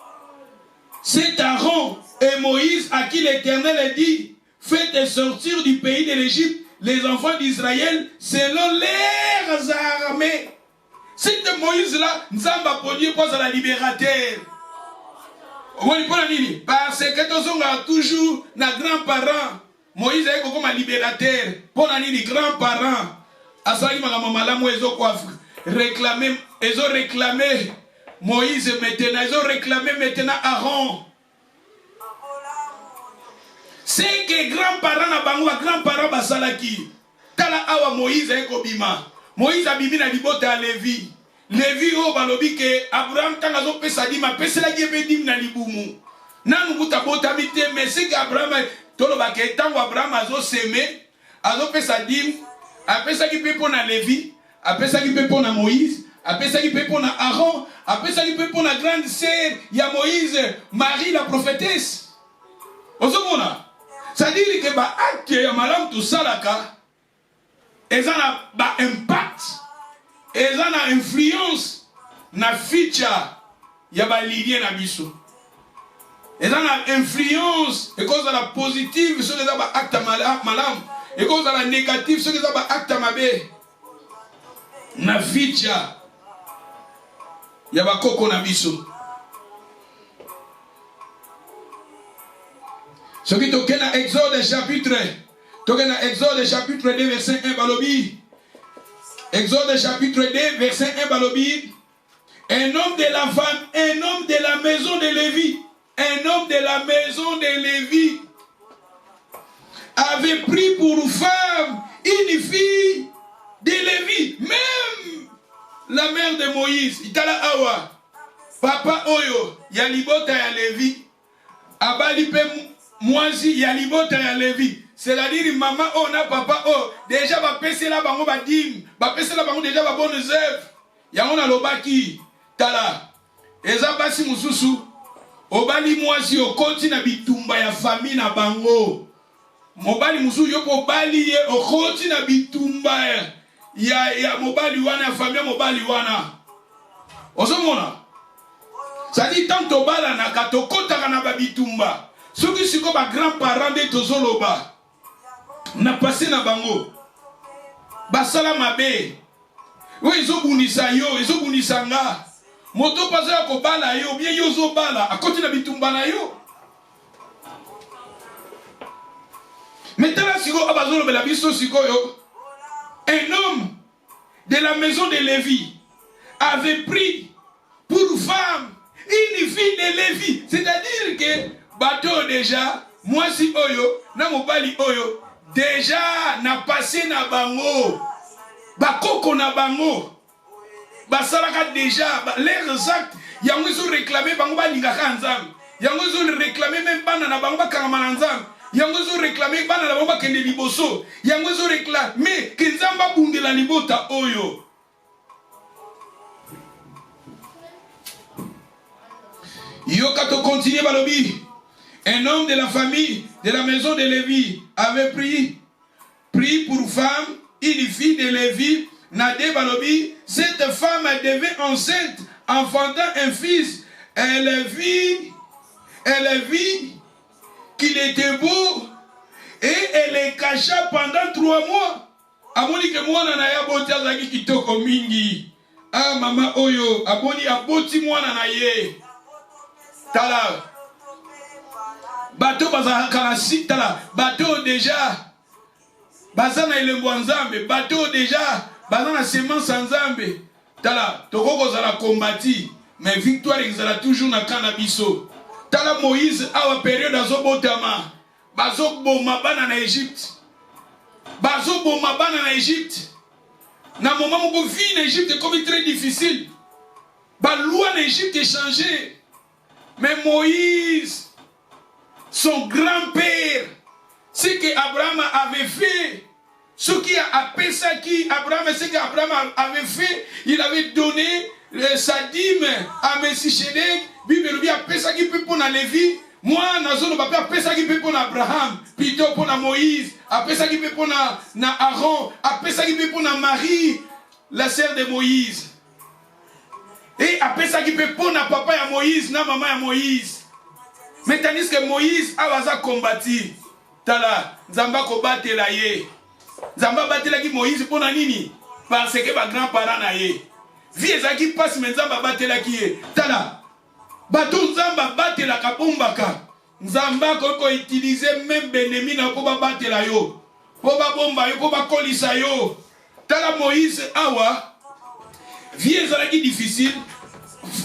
c'est Aaron et Moïse à qui l'Éternel a dit, faites sortir du pays de l'Égypte les enfants d'Israël selon leurs armées. C'est Moïse là, nous avons produit pour la libérateur. Parce que nous sommes toujours nos grands-parents. Moïse est comme un libérateur. Pour les grands-parents, ils ont réclamé Moïse maintenant, ils ont réclamé maintenant Aaron. C'est que grands-parents na bango, grands-parents basalaki. Tala awa Moïse ekobima. Moïse abimi na libota ya Lévi. Lévi o balobi ke Abraham tanga zo pesa dima, pesa la giebe dim na libumu. Nanu buta bota mite, mais c'est que Abraham tolo ba ke tango Abraham azo seme, azo pesa dim, apesa ki pepo na Lévi, apesa ki pepo na Moïse, apesa ki pepo na Aaron, apesa ki pepo na grande sœur ya Moïse, Marie la prophétesse. Ozomona. C'est-à-dire que ba acte ya malam tout salaka, ils ont ba impact, ils ont influence na ficha ya ba lignée na biso. Ils ont influence et cause de la positive sur les ba acte malam et cause de la négative sur les ba acte mabe. Na ficha ya ba koko na biso. Ce qui toque dans Exode chapitre 2, verset 1, balobi. Exode chapitre 2, verset 1, balobi. Un homme de la maison de Lévi, avait pris pour femme une fille de Lévi, même la mère de Moïse. Itala awa, papa oyo, yalibota ya Lévi, abali pe mwasi yalibota ya Lévi. C'est-à-dire maman oh na papa oh, déjà va passer là bango badim, va passer là bango déjà va bonne œuvre. Yango na lobaki. Tala, eza basi mususu, obali mwasi okoti na bitumba ya famille na bango. Mobali mususu yoko obali ye okoti na bitumba ya mobali wana ya famille mobali wana. Osomona? Sadi tanto bala na katokota na babitumba. Soki siko ba grand-parent de tozoloba. Na passé na bango. Basala mabe. We ezobunisa yo, ezobunisa nga. Moto paza ya kobala yo, bien yo zo bala, akoti na bitumba na yo. Maintenant, siko abazolo bela biso siko yo. Un homme de la maison de Lévi avait pris pour femme une fille de Lévi. C'est-à-dire que bateau déjà, moi si oyo, na mobali oyo, déjà na passé na bango. Bakoko na bango. Basalaka déjà l'air exact yango zo réclamer bango ba lingaka nzambe yango zo réclamer même bana na bango ba kangama nzambe yango zo réclamer bana na bango ba kende liboso yango zo réclamer ke nzamba bundela libota oyo. Yoka to continuer balobi. Un homme de la famille de la maison de Lévi avait pris pour femme une fille de Lévi. Nadé balobi, cette femme devint enceinte, enfantant un fils. Elle vit qu'il était beau et elle le cacha pendant 3 mois. Amoni ke mwana na ya boti azaki kitoko mingi. Ah mama oyo, aboni aboti mwana na ye. Tala. Bateau bazaka na site tala. Bateau déjà. Bazana elembo nzambe, bateau déjà. Bazana semence nzambe. Tala, tokoko zala kombati, mais victoire exala toujours na kanabiso. Tala Moïse awa période azobotama. Bazoboma bana na Égypte. Bazoboma bana na Égypte. Na moment moko vie en Égypte comme très difficile. Ba loi en Égypte est changée. Mais Moïse, son grand-père, ce que Abraham avait fait, ce qui a appelé ça qui Abraham, ce qu'Abraham avait fait, il avait donné sa dîme à Messichedek. Bible lui a appelé ça qui peut pour Lévi. Moi, Nazolo va appelé ça qui peut pour Abraham, plutôt pour Moïse, appelé ça qui peut pour Aaron, appelé ça qui peut pour Marie, la sœur de Moïse. Et après ça qui peut pour papa ya Moïse, na maman ya Moïse. Mais tandis que Moïse a combattu. Tala, Zamba kombate la ye. Zamba batela ki Moïse pour nini? Parce que ba grand-parent na ye. Vie ezaki passe mais Zamba batela ki ye. Tala. Bato Zamba batela kabombaka. Zamba ko utiliser même benemi na ko ba batela yo. Po ba bomba yo, po ba kolisa yo. Tala Moïse awa. Vie ezalaki difficile.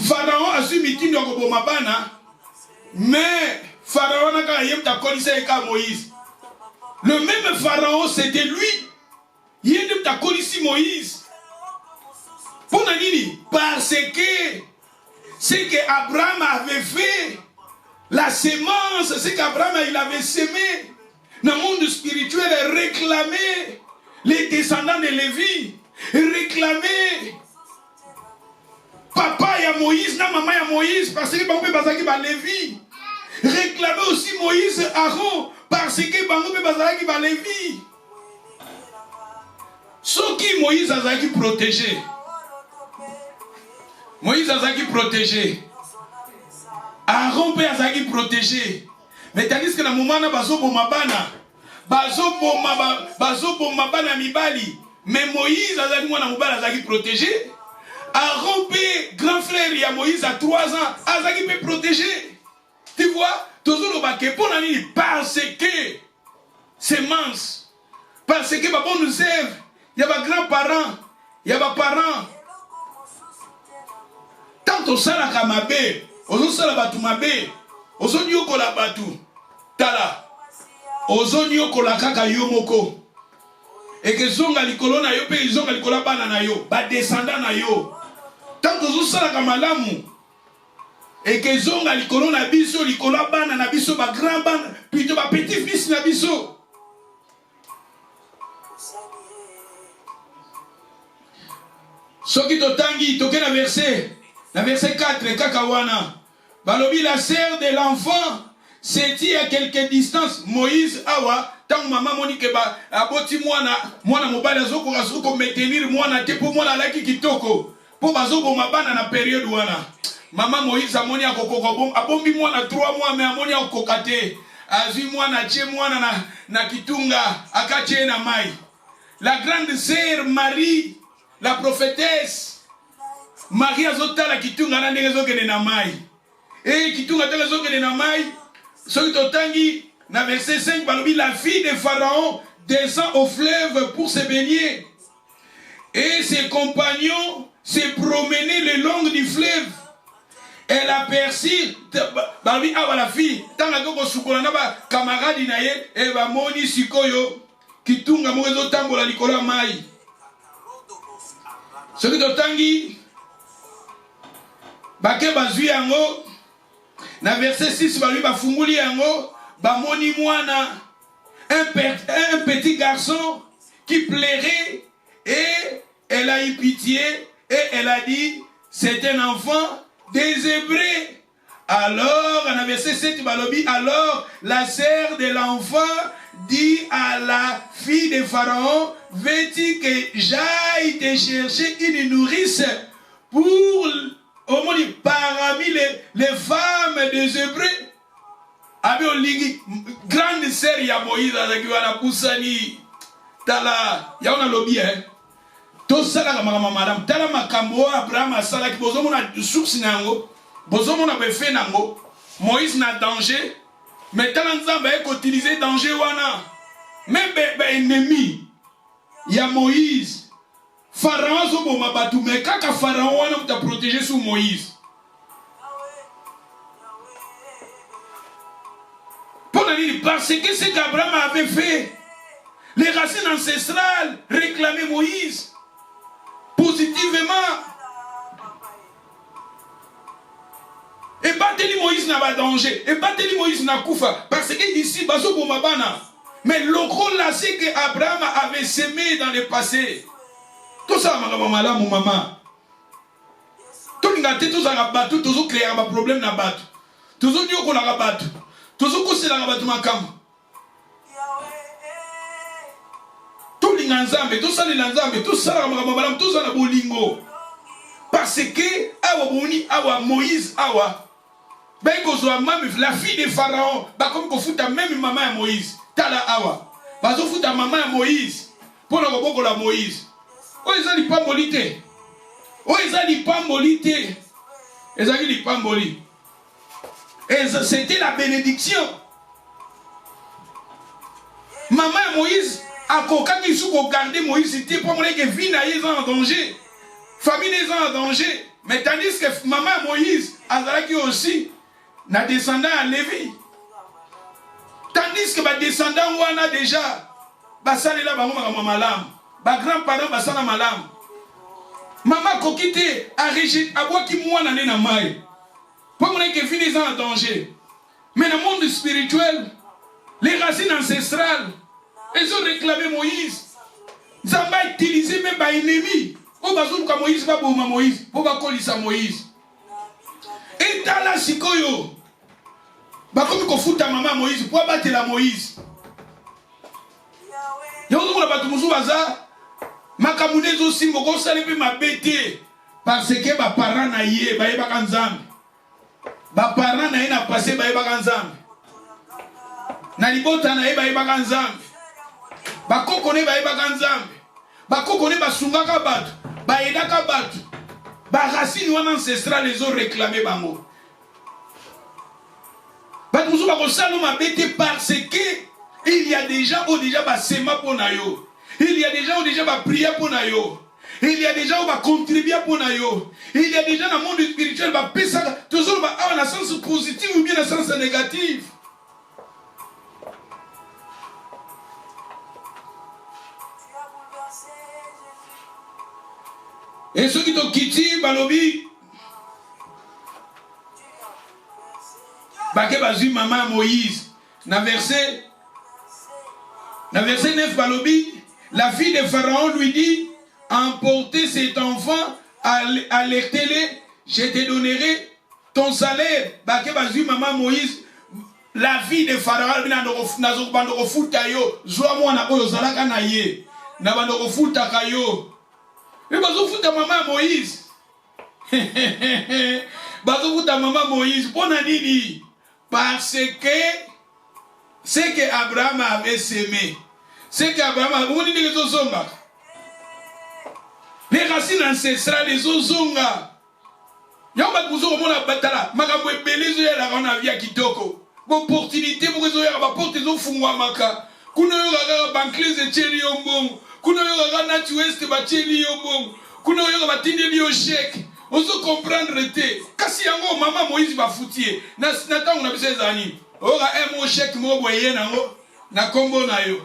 Pharaon a su mitino ko boma bana. Mais Pharaon n'a pas yem ta kolisa eka Moïse. Le même Pharaon, c'était lui. Il est ta kolisi Moïse. Pour nani? Parce que ce que Abraham avait fait, la sémence, ce qu'Abraham il avait sémé, dans le monde spirituel, réclamé les descendants de Lévi, réclamé papa ya Moïse, na maman ya Moïse, parce que Bangou Bazaki ba Lévi, réclamé aussi Moïse, Aaron, parce que Bangou Bazaki ba Lévi. Ce qui Moïse Azaki protégé. Moïse Azaki protégé. Aaron peut Azaki protégé. Mais tandis que dans le moment où bazo boma bana mibali, mais Moïse Azaki mwana mobali Azaki protégé. Aaron peut grand frère il y a Moïse à 3 ans, Azaki peut protéger. Tu vois, Toujours le pour nani parce que c'est mince. Parce que bah bon nous serve. Il y a des grands-parents, il y a des parents. Tant au sala kamabe, au sala batu mabe, au zonyo kola batu. Tala. Au zonyo kola kaka yomoko. Et que zonga likolo na yo pe zonga likola bana na yo, ba descendant na yo. Tant au sala kamalamu. Et que zonga likolo na biso likola bana na biso ba grand bana, plutôt ba petit fils na biso. Soki totangi toke na verset 4 kakawana. Balobi la sœur de l'enfant s'est dit à quelque distance Moïse awa tant maman monique ba aboti mwana mobali azoko azoko maintenir mwana te pour mwana laki kitoko pour bazoko mabana na période wana. Maman Moïse amoni akokoko bon abombi mwana 3 mois mais amoni akokate azui mwana tie mwana na kitunga akache na mai. La grande sœur Marie, la prophétesse Marie azotala kitunga na ndenge zokene na mai. Et kitunga tala zokene na mai. Soki totangi na verset 5 balobi la fille de Pharaon descend au fleuve pour se baigner. Et ses compagnons se promenaient le long du fleuve. Elle aperçut balobi awa la fille tanga koko sukola na ba camarade na ye e ba moni sikoyo kitunga mo ezotambola likolo ya mai. Soki totangi bake bazwi yango na verset 6 balobi bafunguli yango bamoni mwana un petit garçon qui plairait et elle a eu pitié et elle a dit c'est un enfant des Hébreux. Alors en verset 7 balobi alors la sœur de l'enfant dit à la fille de Pharaon veux-tu que j'aille te chercher une nourrice pour au moins parmi les femmes des Hébreux. Avec Olingi, grande sœur ya Moïse, qui va la poussani. Tala, ya on a lobby, hein. Tout ça, là, madame, tala makambo, Abraham, Asala, qui bozo mona source nango, bozo mona befe nango, Moïse n'a danger, mais tala nzamba est utilisé danger wana. Même ennemi, ya Moïse. Pharaon zobo mabatu mais kaka Pharaon wana mta protéger sous Moïse. Parce que ce qu'Abraham avait fait, les racines ancestrales réclamaient Moïse positivement. Et battez Moïse n'a pas danger. Et battez Moïse n'a koufa. Parce que ici, baso bomabana. Mais le gros là, c'est que Abraham avait semé dans le passé. Tout ça, maman, maman. Tout le monde, tout ça, tout toujours créer un problème na battu. Toujours dire qu'on a battu. Toujours qu'on s'est dans battu ma cam. Tout le monde, tout ça, les lanzambe, tout ça, maman, tout ça, la bolingo. Parce que, awa Moïse, awa. Ben, la fille de Pharaon, bah, comme qu'on fout ta même maman à Moïse. Tala awa. Bah, on fout ta maman à Moïse. Pour la Moïse. Oh, ils ont dit pas molité. Oh, ils ont dit pas molité. Ils ont dit pas molité. Et c'était la bénédiction. Maman Moïse a coqué sous qu'on gardait Moïse. C'était pour moi que vie n'est en danger. Famille n'est en danger. Mais tandis que maman Moïse a qui aussi n'a descendant à Lévi. Tandis que ma descendant on a déjà. Ça est là, maman malam. Ba grand-parent basana malam. Maman kokite a rejeté a bois qui moi na na mai. Pour moi que finissent en danger. Mais dans le monde spirituel, les racines ancestrales, elles ont réclamé Moïse. Ils ont utilisé même par ennemi. Au bazou ka Moïse va boma Moïse, pour ba kolisa Moïse. Et dans la sikoyo. Ba comme ko futa maman Moïse pour battre la Moïse. Yo ko la batu musu baza makamunezo aussi moko salepe mabete parce que ba parents na yé ba yeba kanzambe. Ba parents na yé na passé ba yeba kanzambe. Na libota na yé ba yeba kanzambe. Ba kokone ba yeba kanzambe. Ba kokone ba sungaka batu, ba yedaka batu. Ba racine wana ancestral les ont réclamé bango. Ba bato mosusu bakosala mabe te parce que il y a des gens qui ont déjà basema pour yo. Il y a des gens qui ont déjà prié pour yo. Il y a des gens qui ont contribué pour yo. Il y a des gens dans le monde spirituel qui ont toujours dans le sens positif ou bien dans le sens négatif. Et ceux qui t'ont quitté, balobi, baké bazu maman Moïse, dans verset 9, balobi, la fille de Pharaon lui dit, emportez cet enfant, alertez-le, je te donnerai ton salaire. Baké bazu maman Moïse, la fille de Pharaon, nazo bandoko futa yo, zwa mwana oyo zalaka na ye, na bandoko futa kayo. Mais bazo futa maman Moïse. Bazo futa maman Moïse. Pona nini? Parce que c'est que Abraham avait semé. C'est qu'Abraham avait... Vous dites les ozonga. Les racines ancestrales des ozonga. Yamba kuzo mona batala. Makambo ebelezo ya la rona via kitoko. Opportunité pour que zoya ba porte zo fungwa maka. Kuno yo ga bankleze cheli yombongo. Kuna yo ga na tueste ba cheli yombongo. Kuna yo ga batindi yo chèque. Ozo comprendre te. Kasi yango maman Moïse ba foutie. Na tango na bisa zani. Ora mo chèque mo boye nango na kombo na yo.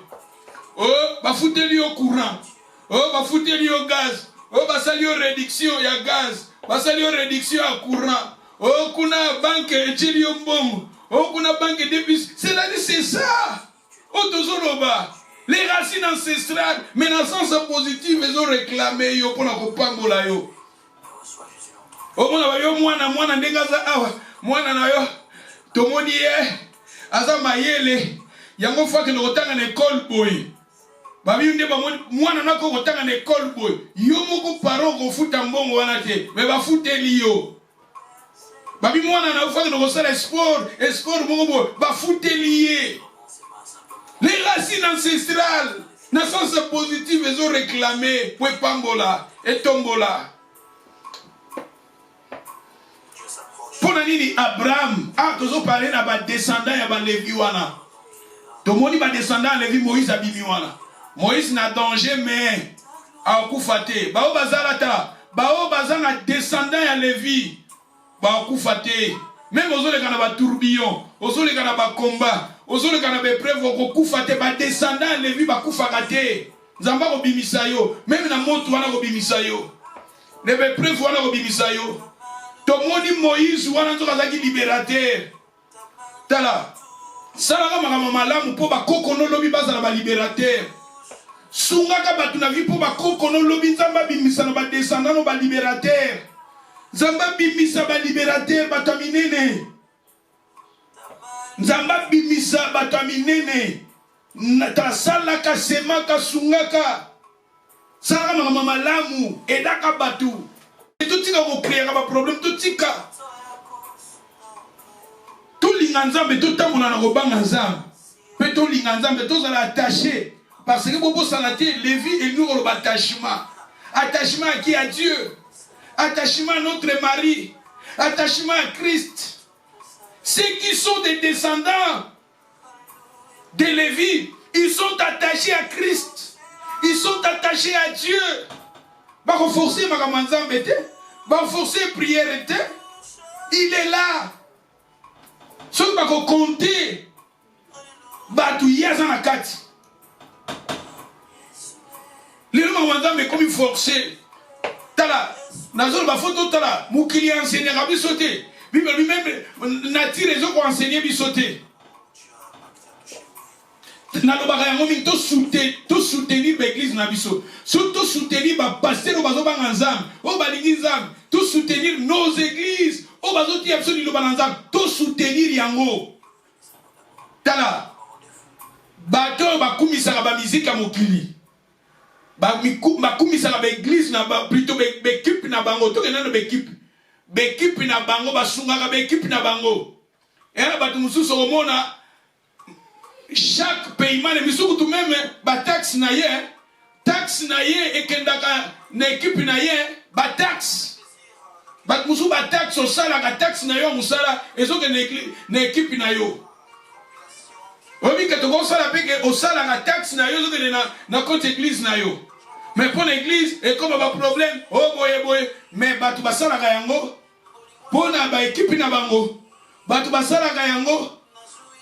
Oh ba fouteli yo courant. Oh ba fouteli yo gaz. Oh ba sali yo réduction ya gaz. Ba sali yo réduction ya courant. Oh kuna banque cheli yombongo. Oh kuna banque débit. C'est ça. Oh tozoloba. Les racines ancestrales, mais dans le sens positif, ils ont réclamé pour la kopambola yo. Oh mona yo mwana ndengaza awa mwana na yo tomoni ye aza mayele yango fa ke nokotanga na école boy. Babi nde ba mwana nako kotanga na école boy. Yo moko parent ko futa mbongo wana te, mais ba futeli yo. Babi mwana na fa ke nokosala sport moko boy, ba futeli ye. Les racines ancestrales, dans le sens positif, ils ont réclamé pour Pambola et Tombola. Pour nani Abraham, tous ont parlé de descendants de Lévi wana. Tout le monde va descendant de Lévi, Moïse a bimiwana. Moïse n'a danger, mais a koufate. Bao bazalata, bao bazana descendant de Lévi, bao koufate. Même aux autres, il y a des tourbillons, aux autres, il y a des combats. Ozole kana be preuve ko kufate ba descendant Lévi ba kufakate nzamba ko bimisayo même na moto wana ko bimisayo ne be preuve wana ko bimisayo to moni Moïse wana nzoka zaki libérateur tala sala ka makama malamu po ba kokono lobi bazala ba libérateur sunga ka batu na vi po ba kokono lobi nzamba bimisa na ba descendant no ba libérateur nzamba bimisa ba libérateur bataminene Nzamba bimisa bataminene ta sala ka sema ka sungaka sala mama malamu edaka batu tout tika ko créer ba problème tout tika tout linganzambe tout tamona na ko banga nzambe pe tout linganzambe tout sala attaché parce que bobo salati Lévi et nous on attachement à qui? À Dieu, attachement à notre mari, attachement à Christ. Ceux qui sont des descendants de Lévi, ils sont attachés à Christ. Ils sont attachés à Dieu. Bah, forcer ma camanzan bête, bah, forcer prière était. Il est là. Ce qui va compter, bah, tu y as un akati. Les camanzan mais comme il forcer. Tala, nazol ba photo tala, moukili enseigné rabi sauter. Lui-même, nature les autres enseigné bisoté. Nalobaka yango mi to soutenir l'église na biso. Surtout soutenir ba pasteur bazo banga nzambe. O balingi nzambe. To soutenir nos églises. O bazo ti absolu lo banzambe. To soutenir yango. Tala. Bato ba kumisaka ba musique ya mokili. Ba kumisaka ba église na ba plutôt ba équipe na bango to kenano ba équipe. Béquipe na bango basungaka béquipe na bango era batu mususu omona chaque paiement le misuku tout même ba taxe na ye ekendaka na équipe na ye ba taxe batu mususu ba taxe osala ka taxe na yo musala ezoke na équipe na yo Obi que toko sala peke au sala na taxe na yo zo na compte église na yo. Mais pour l'église et comme ba problème, oh boye mais batu basala ka yango pour na ba équipe na bango. Batu basala ka yango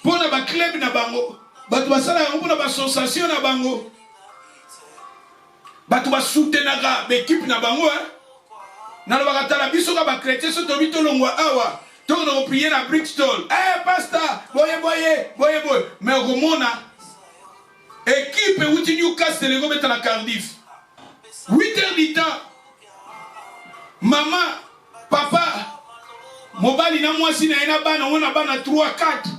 pour na ba club na bango. Batu basala yango pour na ba association na bango. Batu ba soutenaka ba équipe na bango hein. Na lo ba tala biso ka ba chrétien so to bito longwa awa. Donc on a prié na Brixton. Eh pasteur, boye. Mais au Mona, équipe où Newcastle les mettre la Cardiff. 8 heures du temps. Maman, papa, mobali na moi si na ina bana on a bana 3 4.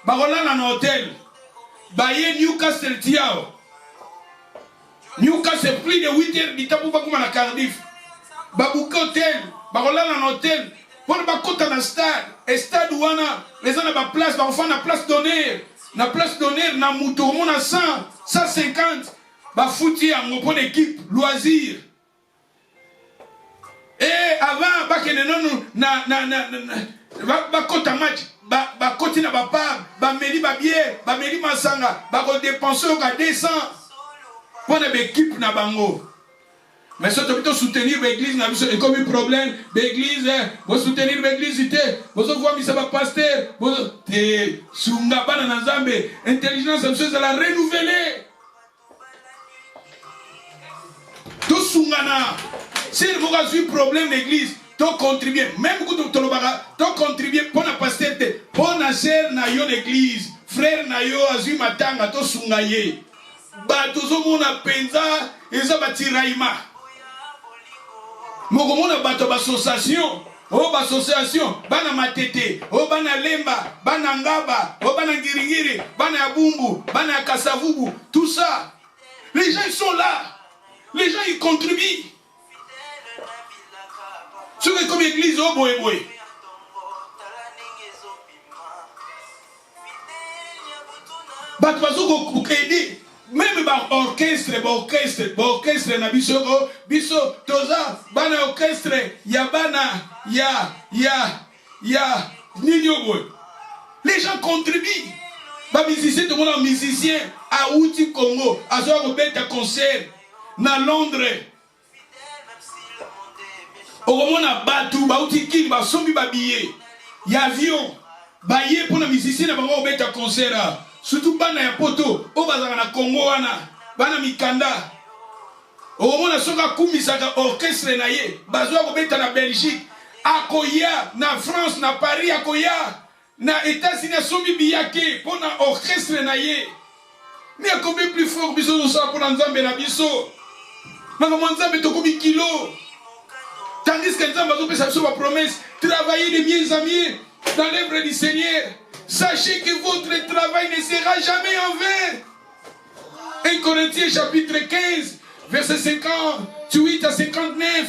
Barola na hôtel. Baye Newcastle tiao. Newcastle plus de 8 heures du temps pour pas comme la Cardiff. Babouka hôtel, barola na hôtel. Pour ne pas côté dans stade, et stade où on a, les gens n'ont pas place, bah on fait la place d'honneur, la place d'honneur, na mouton, on a 100, 150, bah fouti à mon bon équipe, loisir. Et avant, bah que non, bah côté match, bah côté na bah pas, bah meli bah bière, bah meli masanga, bah on dépense au cas 200 pour une équipe na bango. Mais si tu veux soutenir l'église, et comme un problème, l'église, vous soutenir l'église, vous voir mis ça va pasteur, vous te sunga bana na Nzambe, intelligence de la renouveler. Tout sungana, si vous avez un problème l'église, tu contribues, même quand tu contribues pour la pasteur, pour la sœur na yo l'église, frère na yo azu matanga, tu sungaye. Ba tozo mona penza, eza batiraima. Mokomona bato association, association, bana matete, bana lemba, bana ngaba, bana ngiringiri, bana bumbu, bana kasavubu, tout ça. Les gens ils sont là. Les gens ils contribuent. Sur comme église boye. Bato bazo aider. Même ba orchestre na biso toza bana orchestre ya bana ya ninyobo. Les gens contribuent. Ba musicien tout le monde musicien à Outi Congo, à Robert concert na Londres. Au moment na batu ba Outi King ba sombi ba billet. Ya avion ba yé pour na musicien na ba Robert concert. Surtout bana ya poto o bazaka na Congo wana bana mikanda o mona soka kumisaka orchestre na ye bazwa ko beta na Belgique akoya na France na Paris akoya na États-Unis sombi biyake pona orchestre na ye mais combien plus fort biso ça pour Nzambe na biso manga Nzambe to komi kilo tandis que Nzambe zo pesa biso ba promesse travailler de mieux en mieux dans l'œuvre du Seigneur. Sachez que votre travail ne sera jamais en vain. 1 Corinthiens chapitre 15, verset 58 à 59.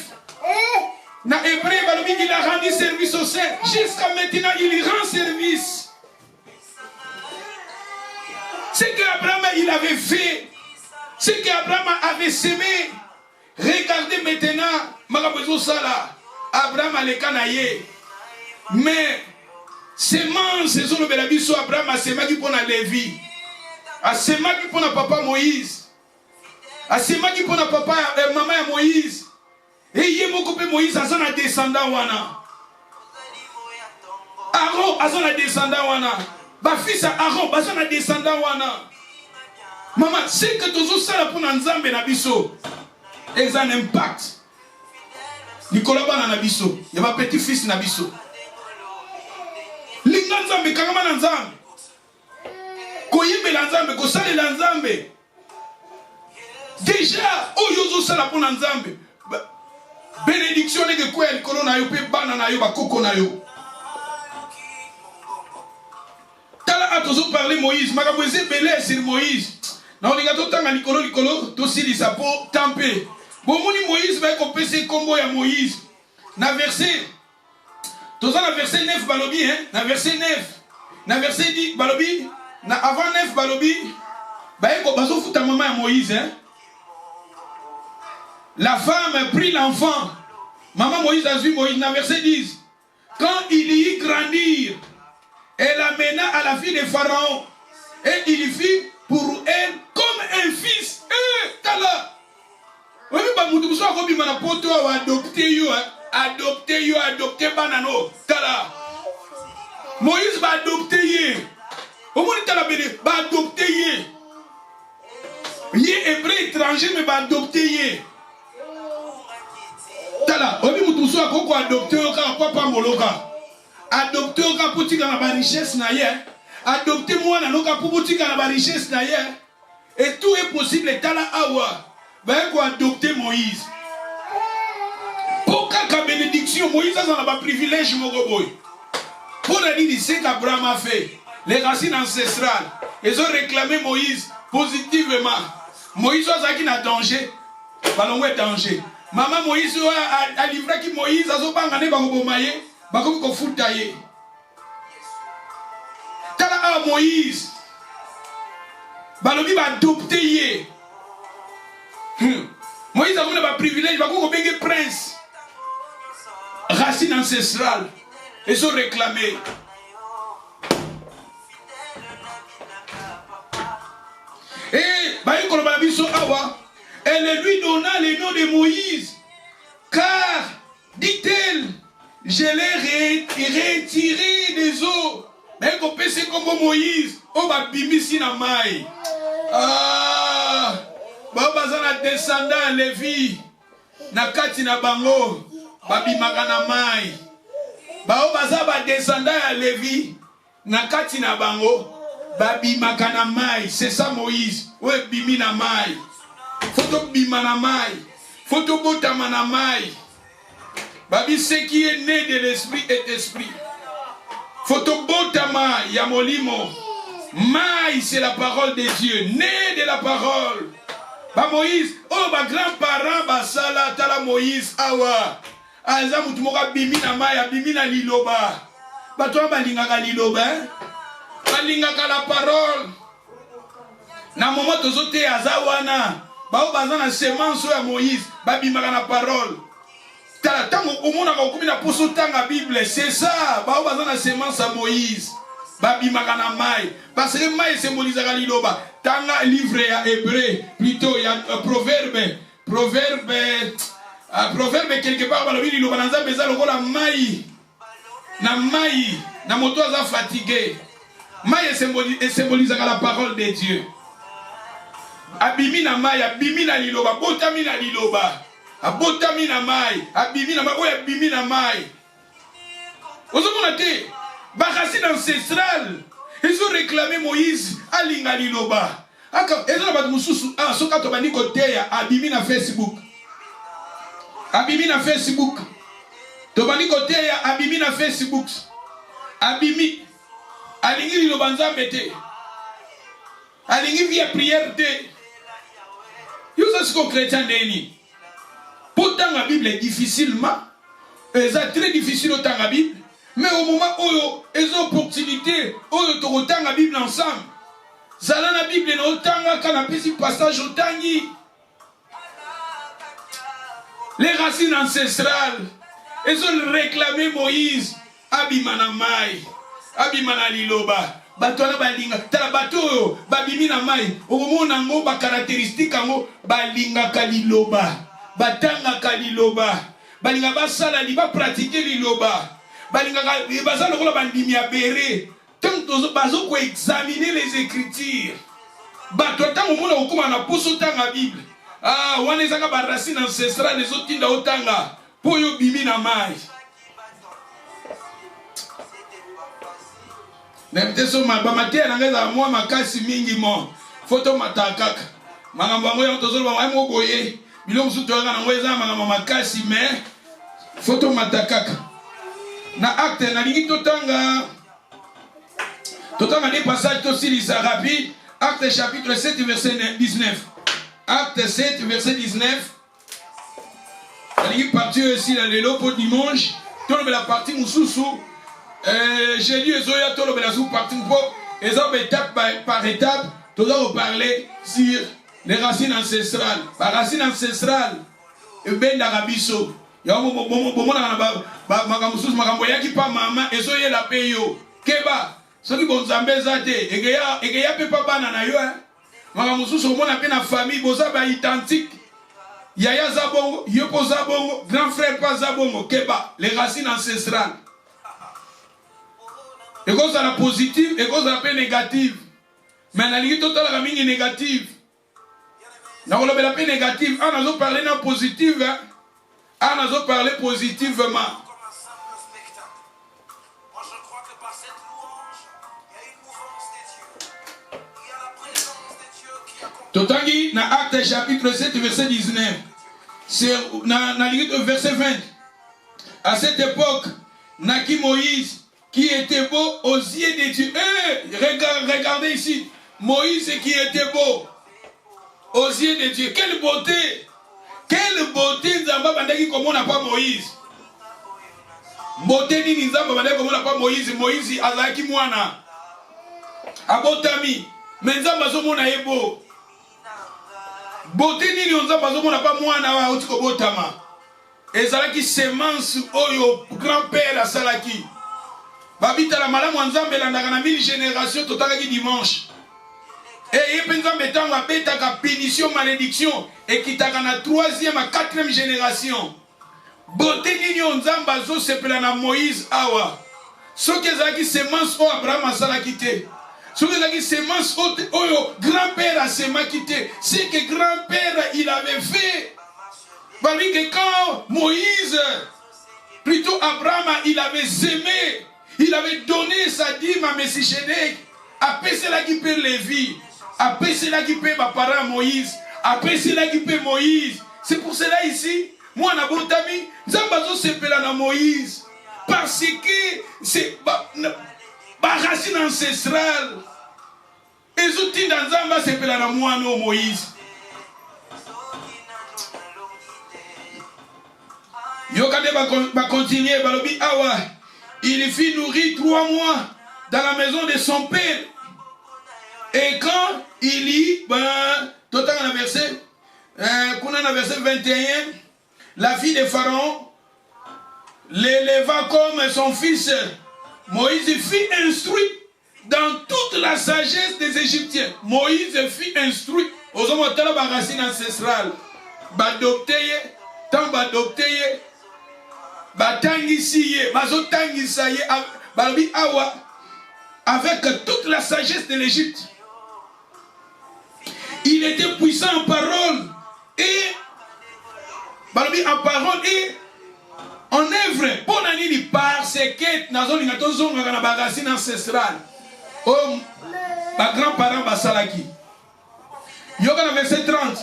Dans Hébreu, il a rendu service au Seigneur. Jusqu'à maintenant, il rend service. Ce qu'Abraham il avait fait, ce qu'Abraham avait semé. Regardez maintenant, Abraham a le canaillé. Mais semence, c'est ce que biso Abraham a semé pour la Lévi. A semé pour la papa Moïse. A semé pour la papa maman Moïse. Et il y a beaucoup de Moïse à son descendant wana. Aaron à son descendant wana. Ba fils Aaron à son descendant wana. Maman, c'est que tout ça pour Nzambe na biso. Et ça a un impact. Nicolas Bana na biso. Il y a un petit fils na biso. Linga Nzambe kangama na Nzambe. Koyimbe Nzambe, kosale Nzambe. Déjà, oyozo sala pour Nzambe. Bénédiction nege kwa likolo na yo pe bana na yo bakoko na yo. Tala atozo parler Moïse, makamweze belé sur Moïse. Na olinga to tanga likolo to silisa po tampe. Bomoni Moïse va ko pese kombo ya Moïse. Na verset toza na verset 9 balobi hein, na verset 9. Na verset 10 balobi, na avant 9 balobi, ba ko bazo futa maman ya Moïse hein. La femme prit l'enfant. Maman Moïse a vu Moïse dans verset 10. Quand il y grandir, elle amena à la fille de Pharaon. Et il fit pour elle comme un fils. Tala. Oui, bah, nous devons adopter banano. Tala. Moïse va adopter. Au moins, il va adopter. Il est hébreu étranger, mais va adopter. Tala. Oui, nous devons adopter papa moloka. Adopter pour tirer la richesse na ye. Adopter moi na noka pour tirer la richesse na ye. Et tout est possible. Tala awa. Ben quoi adopter Moïse. Pour qu'à bénédiction Moïse a un privilège mon boy. Pour la dire c'est qu'Abraham a fait. Les racines ancestrales. Ils ont réclamé Moïse positivement. Moïse a qui n'a danger. Ballon ouais danger. Maman Moïse a livré qui Moïse a pas gagné par Bomaye. Comme qu'on fout tailler. Tala a Moïse. Balobi va adopter. Moïse a un privilège. Va qu'on benge prince. Racine ancestrale. Ils ont réclamé. Et elle lui donna le nom de Moïse. Car, dit-elle, je l'ai retiré des eaux. Mais qu'on peut c'est comme Moïse. Oh, bah, bimisi na mai. Ah, bah, bazana descendant Lévi. Na kati na bango. Bah, bimaka na mai. Bah, bazaba descendant Lévi. Na kati na bango. Bah, bimaka na mai. C'est ça Moïse. Ouais, bimi na mai. Photo bima na mai. Photo botama na mai. Babi, ce qui est né de l'esprit est esprit. Photobotama yamolimo. Maï, c'est la parole de Dieu. Né de la parole. Ba Moïse, oh ba grand-parent, ba sala, tala Moïse, awa. Aza mutumoka bimi na maï, bimi na liloba. Ba toi ba lingaka liloba. Ba lingaka la parole. Na moment tozote azawana. Ba baza na semence ya Moïse, ba bimaka na parole. Tant au monde a recommandé la poso tanga Bible, c'est ça. Bah on va dans la semence à Moïse. Babi magana mai. Parce que mai symbolise la liloba. Tanga livre à hébreu, plutôt il y a proverbe quelque part dans la Bible liloba nanza beza loko la mai. Na mai, na moto aza fatigué. Mai symbolise la parole de Dieu. Abimi na mai, abimi na liloba, botami na liloba. Abotami na mai, abimi na mai, oye abimi na mai. Ozomona te, racine ancestrale. Ils ont réclamé Moïse à linga liloba. Ils ont bat mususu, soka to bani koteya, abimi na Facebook. Abimi na Facebook. To bani koteya, abimi na Facebook. Abimi. Alingi liloba nzambe te. Alingi via prière te. Yousa siko chrétien deni. Pourtant la Bible est difficilement, c'est très difficile autant la Bible, mais au moment où ils ont opportunité, où ils ont autant la Bible ensemble, ça la Bible est autant quand on peut passage autant les racines ancestrales, ils ont réclamé Moïse, abimana mai, abimana liloba. Batona balinga tala bato babimina mai au moment nango ba caractéristique ngo balinga kaliloba. Batanga kaliloba. Balinga basala li ba pratiquer liloba. Balinga basala ko bandimi abere. Tant que bazo ko examiner les écritures. Bato tango mona okuma na poso tanga Bible. Ah, wana zaka ba racine ancestrale les autres tinda otanga. Poyo bimi na mai. Nemteso mabamate na ngeza mwa makasi mingi mo. Photo matakaka. Magambo ngo yo tozolo ba mo boye. Bilong suto na ngweza magambo makasi mais photo matakaka. Na acte na lingi totanga des passages aussi rapide. Acte chapitre 7 verset 19. Acte 7 verset 19. La lingi partie aussi la lelo pour dimanche. Tout la partie mususu. J'ai lu Ezoya tout le sous partie pour étape par étape. Tout va parler sur les racines ancestrales. Les racines ancestrales, et ben d'Arabiso. Il y a un moment où maman, Ezoya la payo. Keba, Ce qui bon zambé zate, et que ya peut pas banana yo, hein. Makamusu sur mon appel na famille, bosa ba identique. Yaya Zabongo, Yopo Zabongo, grand frère pas Zabongo, Keba, les racines ancestrales. Et cause à la positive, et cause à la paix négative. Mais la ligne totale la ligne négative. Dans la paix négative, on a parlé dans positive, on a parlé positivement. Totangi, dans Actes chapitre 7, verset 19, c'est dans verset 20. À cette époque, Naki Moïse, qui était beau aux yeux de Dieu. Regardez ici, Moïse qui était beau aux yeux de Dieu. Quelle beauté! Quelle beauté Nzamba bandaki comme on n'a pas Moïse. Beauté ni Nzamba bandaki comme on n'a pas Moïse. Moïse azaki mwana. Abotami. Mais Nzamba zomona ebo. Beauté ni Nzamba zomona pas mwana wa otiko botama. Ezalaki semence oyo grand-père a salaki. Babita la malamu Nzambe landaka na 1000 générations totalaki dimanche. Et il y a une pénition, malédiction, et qui t'a la 3e à 4e génération. Beauté n'ignon Nzambazo se plana Moïse Awa. Ce qui est semence au Abraham a sala quitté. Ce qui est semence au grand-père a sema quitté. C'est que grand-père il avait fait. Parce que quand Moïse, plutôt Abraham, il avait aimé, il avait donné sa dîme à Messichedek. Après cela qui peut Lévi. Après cela qui paie ma parent Moïse. Après cela qui paie Moïse. C'est pour cela ici, moi on a bon ami, Zambazo se pela na Moïse. Parce que c'est ma racine ancestrale. Et zouti dans Zamba se pela na moi no Moïse. Yokade va continuer, balobi awa. Il fut nourri 3 mois dans la maison de son père. Et quand il lit, total dans le verset, verset 21, la fille de Pharaon l'éleva comme son fils. Moïse fut instruit dans toute la sagesse des Égyptiens. Moïse fut instruit. Aux hommes de la racine ancestrale. Badopteye, tant badopteye, batangissiye, bazotangisaye, balobi awa, avec toute la sagesse de l'Égypte. Il était puissant en parole et en parole et en œuvre. Pour n'ani parce que nazo lingato zonga na bagacine ancestrale. Oh, ma grand-parent basalaki. Yoga verset 30.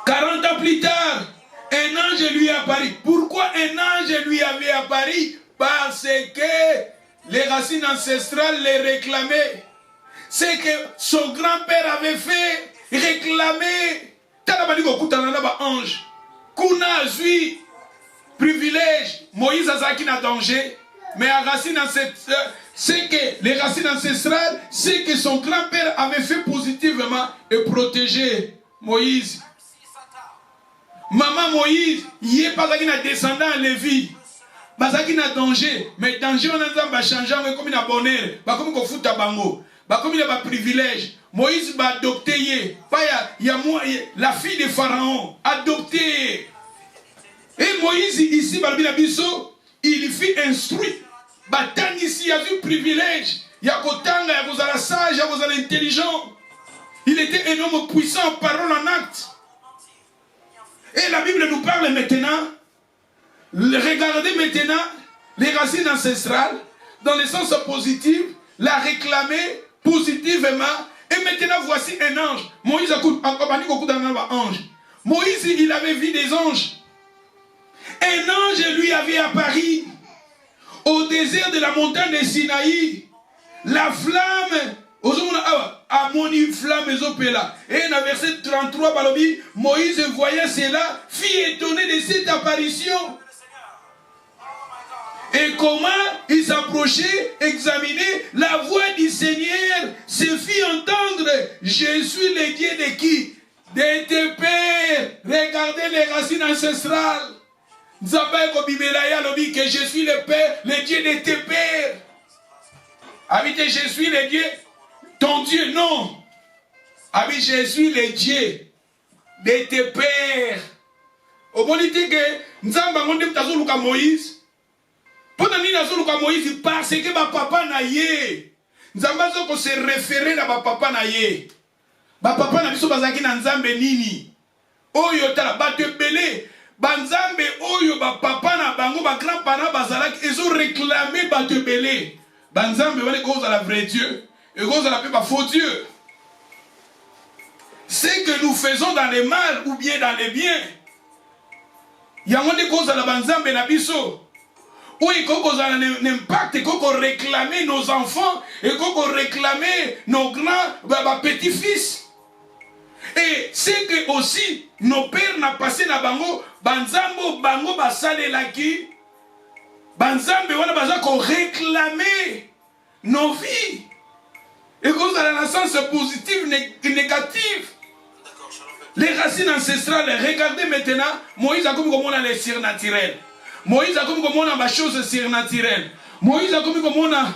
40 ans plus tard, un ange lui apparut. Pourquoi un ange lui avait apparu? Parce que les racines ancestrales les réclamaient. C'est que son grand-père avait fait réclamer. Ange. Kuna zui privilège. Moïse Azaki n'a danger. Mais à racine ancestrale, c'est que les racines ancestrales, c'est que son grand-père avait fait positivement et protégé Moïse. Maman Moïse, il n'est pas un descendant à Lévi. Bazaki n'a danger. Mais danger, on a changé comme un bonheur. Comme un fout à bango. Comme il a un privilège. Moïse va adopter. Il y a la fille de Pharaon. Adopté. Et Moïse, ici, il fut instruit. Batan ici, il y a eu privilège. Il y a Kotanga, il y a sage, il y a intelligent. Il était un homme puissant en parole, en acte. Et la Bible nous parle maintenant. Regardez maintenant les racines ancestrales dans le sens positif, la réclamer positivement. Et maintenant voici un ange. Moïse a un ange. Moïse, il avait vu des anges. Un ange lui avait apparu au désert de la montagne de Sinaï. La flamme, a mon flamme là. Et dans verset 33, Balobi, Moïse voyait cela, fit étonné de cette apparition. Et comment il s'approchait, examinait la voix du Seigneur, se fit entendre, je suis le Dieu de qui? De tes pères. Regardez les racines ancestrales. Que je suis le Père, le Dieu de tes pères. Habitez, je suis le Dieu, ton Dieu, non. Habitez, je suis le Dieu de tes pères. Au moment où que Nzamba ngonde mtazoluka Moïse. Pendant nini azoluka Moïse parce que ba papa na ye. Nzamba zoko se référer na ba papa na ye. Ba papa na biso bazaki na Nzambe nini. Oyo tala batebele banzambe oyo ba papa na bango ba grand-parents bazalaki ezo réclamer batebele. Banzambe wale cause la vrai Dieu et cause la pas faux Dieu. C'est que nous faisons dans le mal ou bien dans le bien. Il y a des causes à la banzambe na biso. Ou il faut qu'on ait un impact, il faut qu'on réclamer nos enfants, il faut qu'on réclamer nos grands petits-fils. Et c'est que aussi nos pères n'ont passé na bango, banzambo bango basale laki, banzambe wana baza qu'on réclamer nos vies. Et cause de la naissance positive, négative. Les racines ancestrales, regardez maintenant, Moïse a comme on a les surnaturels. Moïse a comme on a des choses surnaturelles. Moïse a comme on a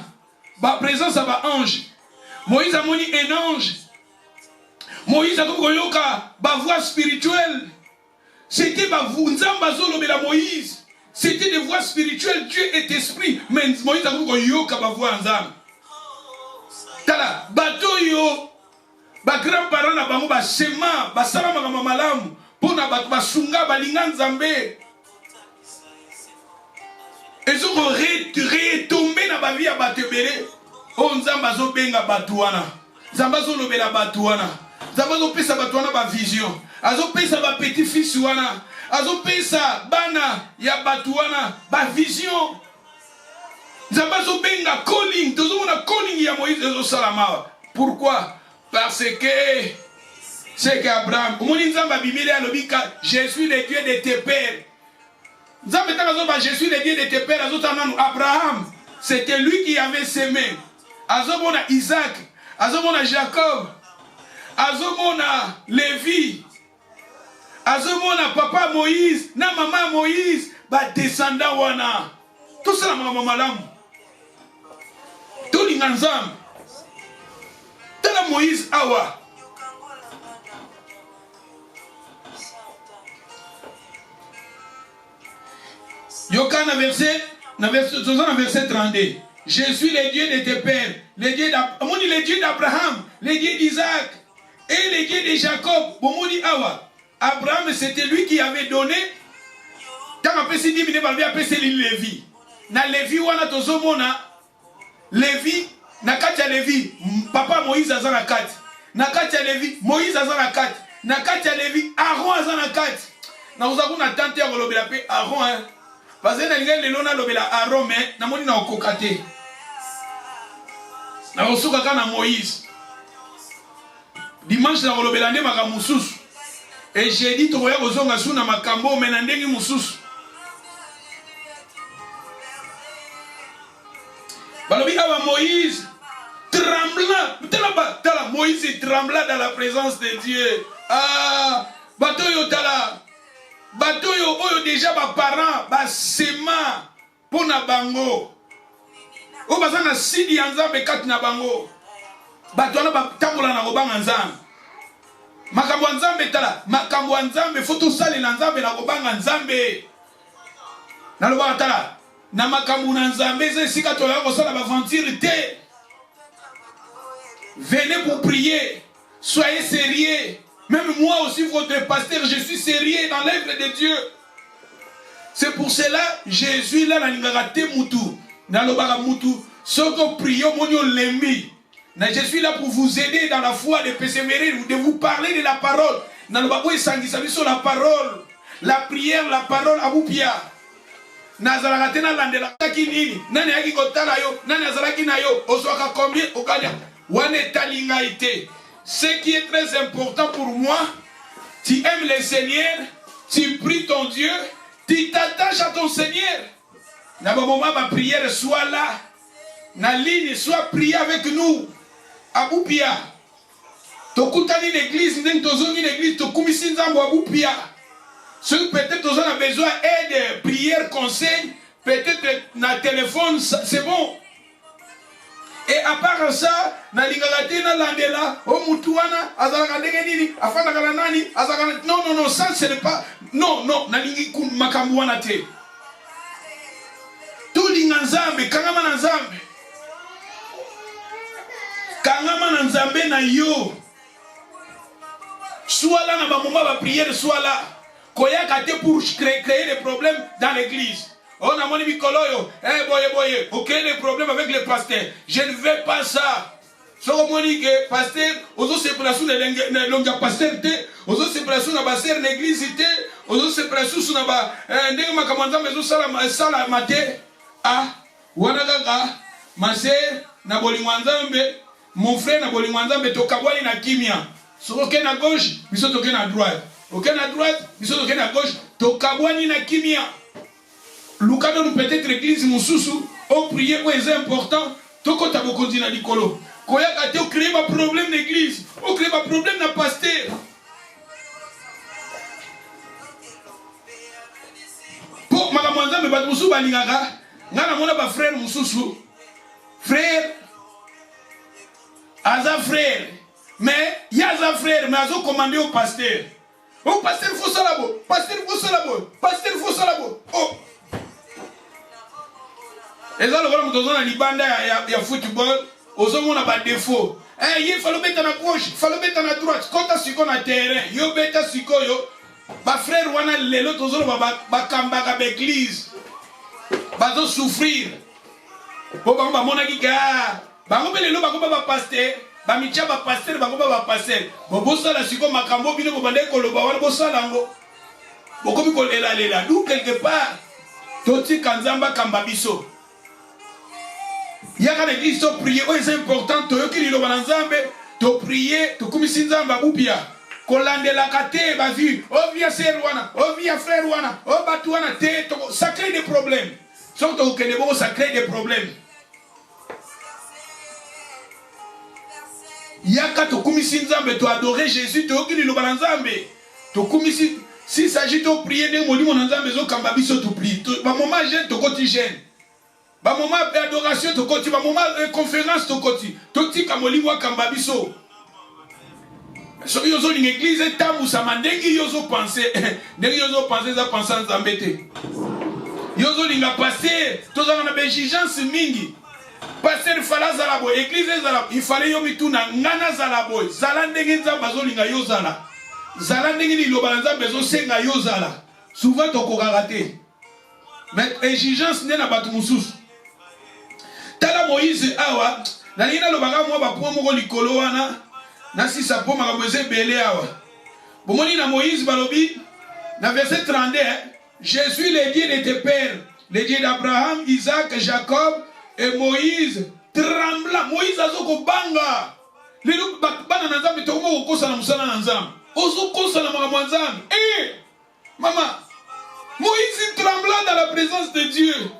la présence d'un ange. Moïse a moni un ange. Moïse a comme on a une voix spirituelle. C'était Moïse. C'était des voix spirituelles. Dieu est esprit. Mais Moïse a comme on a une voix ensemble. Tala, bateau yo. Ba grand-parents na bango ba sema ba sala makama malamu pona ba basunga balinga nzambe ezo ko retomber na ba vie ya batebele o nzamba zo benga batuana nzamba zo lobela batuana nzamba zo pesa batuana ba vision azo pesa ba petit fils wana azo pesa bana ya batuana ba vision nzamba zo benga calling tozo mona calling ya Moïse ezo salama. Pourquoi? Parce que c'est qu'Abraham, je suis le Dieu de tes pères. Je suis le Dieu de tes pères. Abraham, c'était lui qui avait semé. Azomona Isaac, Azomona Jacob, Azomona Lévi, Azomona papa Moïse, na maman Moïse, ba descendant wana. Tout ça, maman malam. Tout l'inganzam. Tala Moïse awa. Yokana verset 32. Je suis le Dieu de tes pères, le Dieu d'Abraham, le Dieu d'Isaac et le Dieu de Jacob. Bomoni awa. Abraham, c'était lui qui avait donné. Quand on peut se dire, il va appeler Lévi. Na Lévi wana tozomona Lévi. Nakati ya Lévi, papa Moïse aza na kati. Nakati ya Lévi, Moïse aza na kati. Nakati ya Lévi, Aaron aza na kati. Na uzaku na tante ya kolobela pe Aaron hein. Parce que na ngeli lelo na lobela Aaron mais na moni na okokate. Na osuka kana Moïse. Dimanche na kolobela nde makambo mususu. Et j'ai dit tokoya kozonga suna makambo mais na ndenge mususu. Balobi awa Moïse tremblant, tala Moïse trembla dans la présence de Dieu. Ah, bato yo tala, bato yo oyo déjà ba parents ba sema pona bango. O bazana sidi anzambe kati na bango. Bato na ba tambola na kobanga nzambe. Makambo nzambe tala, makambo nzambe faut tout sali na nzambe na kobanga nzambe. Na loba tala, na makambo na nzambe ze sika to ya ko sala ba aventure te. Venez pour prier. Soyez sérieux. Même moi aussi, votre pasteur, je suis sérieux dans l'œuvre de Dieu. C'est pour cela, Jésus, là, dans le mutu, ce que prions, je suis là pour vous aider dans la foi, de persévérer, de vous parler de la parole. Dans le sur la parole, la prière, la parole, à vous pia. Nazarate na landela kinini nani yaki kotala yo nani azalaki na yo oswaka combien okanya wane talinga ite. Ce qui est très important pour moi, tu aimes le Seigneur, tu pries ton Dieu, tu t'attaches à ton Seigneur. Na moment ma prière soit là, na ligne soit prier avec nous. Abupia. Tokutani l'église, n'entozoni l'église, tokumisi nzambo abupia. Ceux peut-être on a besoin d'aide, prière, conseil, peut-être na téléphone, c'est bon. Et à part ça, na lingagate na landela, o mutuana, azalaka ndenge nini, afanda kala nani, azalaka non non non, ça ce n'est pas non non, na lingi makambu wana te. Tout linganzambe, kangama na nzambe. Kangama na nzambe na yo. Soit là na ba moment ba prière, soit là. Koyaka te pour créer des problèmes dans l'église. On a mon mikoloyo, eh boye, ok les problèmes avec les pasteurs. Je ne veux pas ça. So comme dit que pasteur, aux autres séparations de longa pasteur te, aux autres séparations na pasteur l'église te, aux autres séparations na ba ndenge makamanda mezo sala maté. Ah, wana kaka, ma sœur na bolingo nzambe, mon frère na bolingo nzambe to kabwali na kimia. So ok na gauche, biso to na droite. Ok na droite, biso to na gauche, to kabwani na kimia. Lukado nous peut-être l'église Moussousou, on prier où est important, tout quand t'as beaucoup dit na likolo. Koya kate on crée un problème d'église, on crée un problème na pasteur. Pour makamwanza me bat Moussou balingaka, ngana mona ba frère Moussousou. Frère Aza frère, mais yaza frère, mais azo commandé au pasteur. Oh pasteur faut ça là-bas, pasteur faut ça là-bas, pasteur faut ça là-bas. Oh et ça, le problème dans la libanda, il y a football, aux hommes on a pas de défaut. Il faut le mettre à gauche, il faut le mettre à droite. Quand tu as sur le terrain, yo beta siko yo, ma frère wana lelo tous les ba kambaka l'église, ba zo souffrir. Bo ba mona kika, ba ngombe lelo ba ko ba pasteur, ba micha ba pasteur, ba ko ba pasteur. Bo bossa la siko makambo bino bo bande ko lo ba wana bossa lango. Bo komi ko lela, d'où quelque part, toti kanzamba kambabiso. Il y a l'église to prier, c'est important, to yoki lilo banzambe, to prier, to kumisi nzamba bupia. Kolande la kate ba vu, oh via serwana, oh via frère wana, oh batuana te, ça crée des problèmes. Sauf que kende bo ça crée des problèmes. Il y a ka to kumisi nzambe, to adorer Jésus, to yoki lilo banzambe. To kumisi s'il s'agit de prier de molimo nzambe zo kamba biso to prier. Ba moment jeune to quotidien. Ba moment d'adoration to koti, ba moment conférence to koti. Toti kamoli wa kambabiso. So yozo une église tamu sa mandengi yozo penser, dengi yozo penser za penser nzambete. Yozo linga passer, toza na exigence mingi. Passer fala zalabo, église zalabo, il fallait yo mituna ngana zalabo, zala ndenge nzamba zo linga yo zala. Zala ndenge ni loba nzambe zo senga yo zala. Souvent to ko raté. Mais exigence n'est na batu mususu. Tala Moïse awa, na lina lo baga mo ba po mo likolo wana, na si sa po makambo eze belé awa. Bomoni na Moïse balobi, na verset 32, je suis le Dieu de tes pères, le Dieu d'Abraham, Isaac, Jacob, et Moïse trembla. Moïse azoko banga. Lelo bana na nzambe to mo kosa na musala na nzambe. Ozo kosa na makambo nzambe. Maman, Moïse trembla dans la présence de Dieu.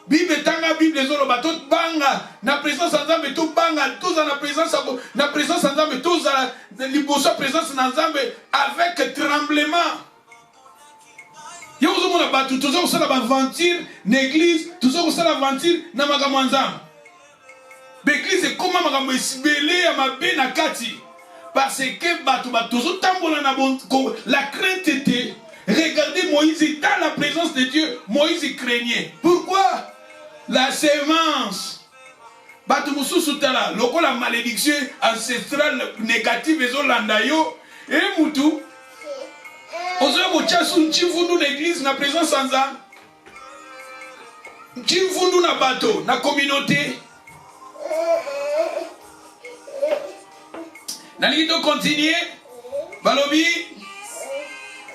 Bible tanga Bible zolo batot banga na présence nzambe to banga tous na présence nzambe tous na liboso présence nzambe avec tremblement. Yo zo mona batu tous ça la aventure l'église tous ça l'aventure na makambo nzambe. L'église est comme makambo esibele ya mabe na kati parce que batu zo tambola na bon la crainte était. Regardez Moïse dans la présence de Dieu, Moïse craignait. Pourquoi? La sémence. Batu mususu tala, loko la malédiction ancestrale négative ezo landayo et mutu. Ozo ko chasu nchivundu l'église na présence nzambe. Nchivundu na bato na communauté. Nali to continuer. Balobi.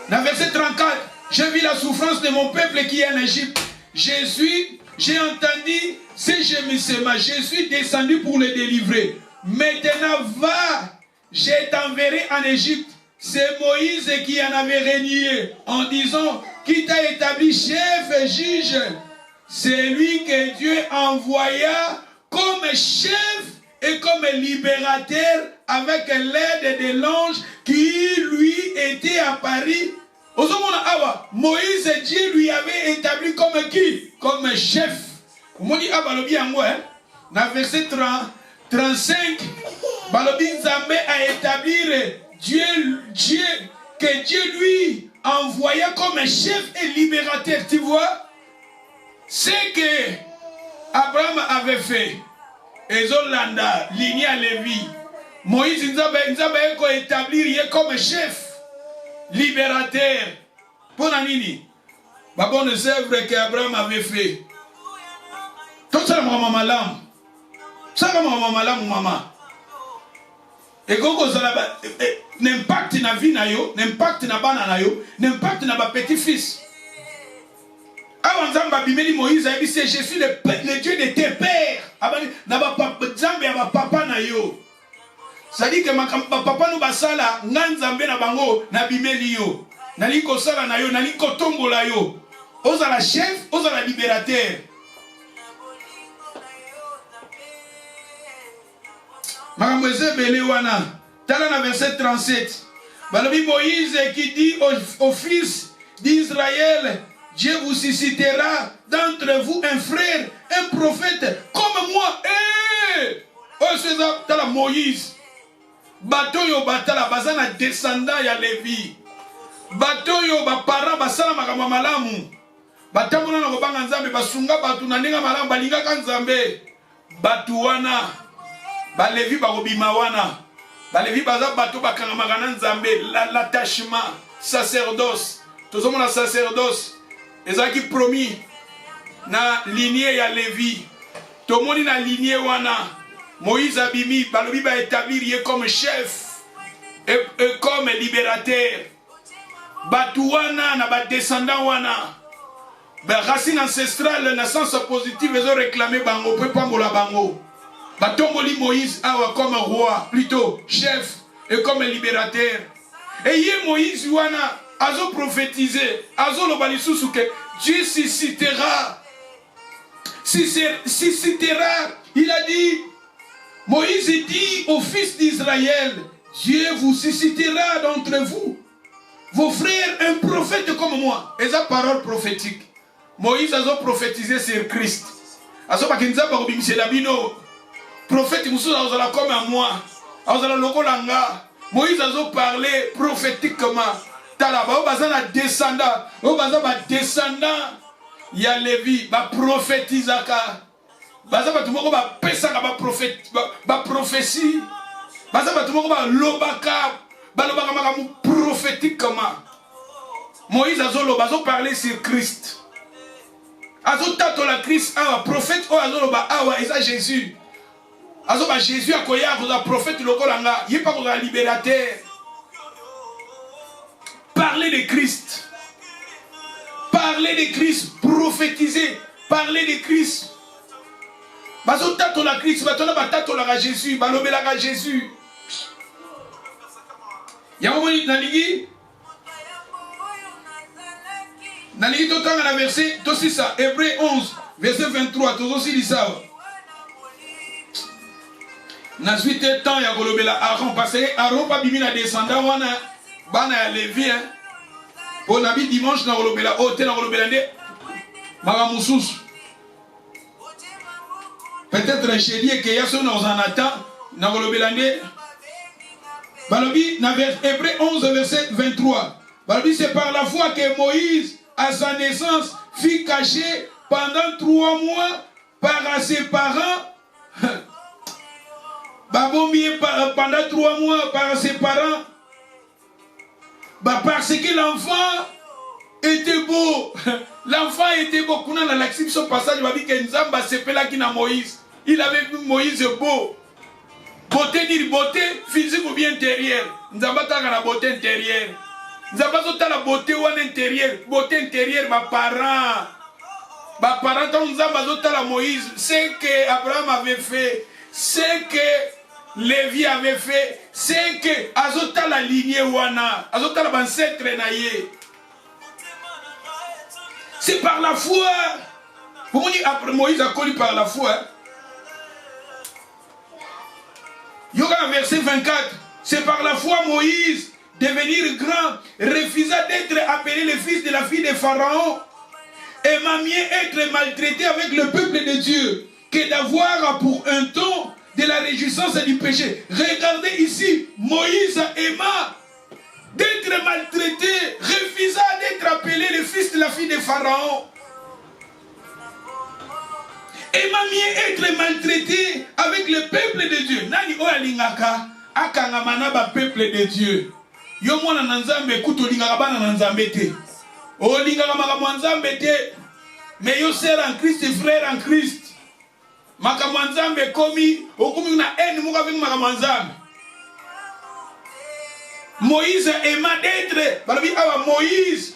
Dans verset 34, j'ai vu la souffrance de mon peuple qui est en Égypte. J'ai entendu ces gémissements. Je suis descendu pour les délivrer. Maintenant, va, je t'enverrai en Égypte. C'est Moïse qui en avait régné en disant, qui t'a établi chef et juge. C'est lui que Dieu envoya comme chef et comme libérateur avec l'aide de l'ange qui lui était apparu. Moïse, Dieu lui avait établi comme qui? Comme chef. dans verset 35, Balobi Nzambe a établi que Dieu lui envoya comme un chef et libérateur. Tu vois, c'est que Abraham avait fait. Ezolanda, lignée à Lévi. Moïse Nzambe a établi comme un chef, libérateur. Pour Nanini, la bonne œuvre qu'Abraham avait fait. Tout ça, maman malam. Ça, maman malam, maman. Et quand vous avez l'impact na vie na yo, l'impact na bana na yo, l'impact na ba petit-fils. Avant Nzamba bimeli Moïse a dit je suis le Dieu de tes pères. Na ba Nzambe ya ba papa na yo. Ça dit que ma papa no basala Nzambe na bango na bimeli yo. Nali ko sala na yo, nali ko tombola yo. Oza la chef, oza la libérateur. Makamweze bele wana. Tala na verset 37. Balobi Moïse qui dit aux fils d'Israël, Dieu vous suscitera d'entre vous un frère, un prophète comme moi. Oh c'est ça, tala Moïse. Bato yo batala bazana descendant ya Lévi. Bato yo ba para basala makama malamu. Batamona na kobanga Nzambe basunga batu na ndinga malamu balinga ka Nzambe. Batu wana ba Lévi ba kobima wana. Ba Lévi baza bato bakanga makana Nzambe, l'attachement, sacerdoce. Tozomona la sacerdoce. Ezaki promis na lignée ya Lévi. Tomoni na lignée wana. Moïse abimi balobi ba établir comme chef et comme libérateur. Batu wana na ba descendant wana. Ba racine ancestrale na sens positif ils ont réclamé bango pe pambola bango. Batomboli Moïse awa comme roi, plutôt chef et comme libérateur. Et hier Moïse wana azo prophétiser, azo loba lisusu que Dieu suscitera. Il a dit, Moïse dit aux fils d'Israël, Dieu vous suscitera d'entre vous, vos frères, un prophète comme moi. Et sa parole prophétique. Moïse a prophétisé sur Christ. Azo bakinza ba kobimisela bino. Prophète Moussa a comme à moi. Azala lokolanga. Moïse a parlé prophétiquement. Talaba bazana descendant. Bazana descendant. Ya Lévi ba prophétisaka. Bazaba tumoko ba pesaka ba prophète ba prophétie. Bazaba tumoko ba lobaka. Ba lobaka makamu prophétiquement. Moïse a parlé sur Christ. Azotato la Christ awa prophète o azoloba awa eza Jésus. Azoba Jésus akoya ko prophète lokolanga, yepa ko libérateur. Parler de Christ. Parler de Christ, prophétiser, parler de Christ. Bazotato la Christ, batona batato la Jésus, balobela Jésus. Yamoni naligi Naligi totanga na verset, tosi ça, Hébreu 11, verset 23, tosi dit ça. Na suite temps ya kolobela Aaron, parce que Aaron pas bimi na descendant wana bana ya Lévi hein. Pour nabi dimanche na kolobela o te na kolobela nde maka mususu. Peut-être chérie que yaso na ozanata na kolobela nde balobi na Hébreu 11 verset 23. Balobi c'est par la foi que Moïse à sa naissance fut caché pendant 3 mois par ses parents. Pendant 3 mois par ses parents. Parce que l'enfant était beau. L'enfant était beau. Quand on a l'accepté son passage, il va dire que Nzamba s'appelle qui na Moïse. Il avait vu Moïse beau. Beauté dire beauté physique ou bien intérieure. Nzamba t'a la beauté intérieure. Nzamba t'a la beauté ou intérieure. Beauté intérieure, ma parents. Ma parents, quand Nzamba t'a la Moïse, c'est que Abraham avait fait. C'est que Lévi avait fait, c'est que Azota la lignée wana, Azota la ancêtre naïe. C'est par la foi. Vous me dites après Moïse a connu par la foi. Il y aura un verset 24. C'est par la foi Moïse, devenir grand, refusa d'être appelé le fils de la fille de Pharaon et m'a mieux être maltraité avec le peuple de Dieu. que d'avoir pour un temps de la réjouissance du péché. Regardez ici, Moïse aima d'être maltraité, refusa d'être appelé le fils de la fille de Pharaon. Aima mieux être maltraité avec le peuple de Dieu. Nani oalingaka akangamana ba peuple de Dieu. Yo mwana na Nzambe kuto lingaka bana na Nzambe te. O lingaka makambo Nzambe te. Mais yo sœur en Christ, frère en Christ. Makambo Nzambe komi okomi na haine moko avec makambo Nzambe. Moïse aima d'être, balobi awa Moïse.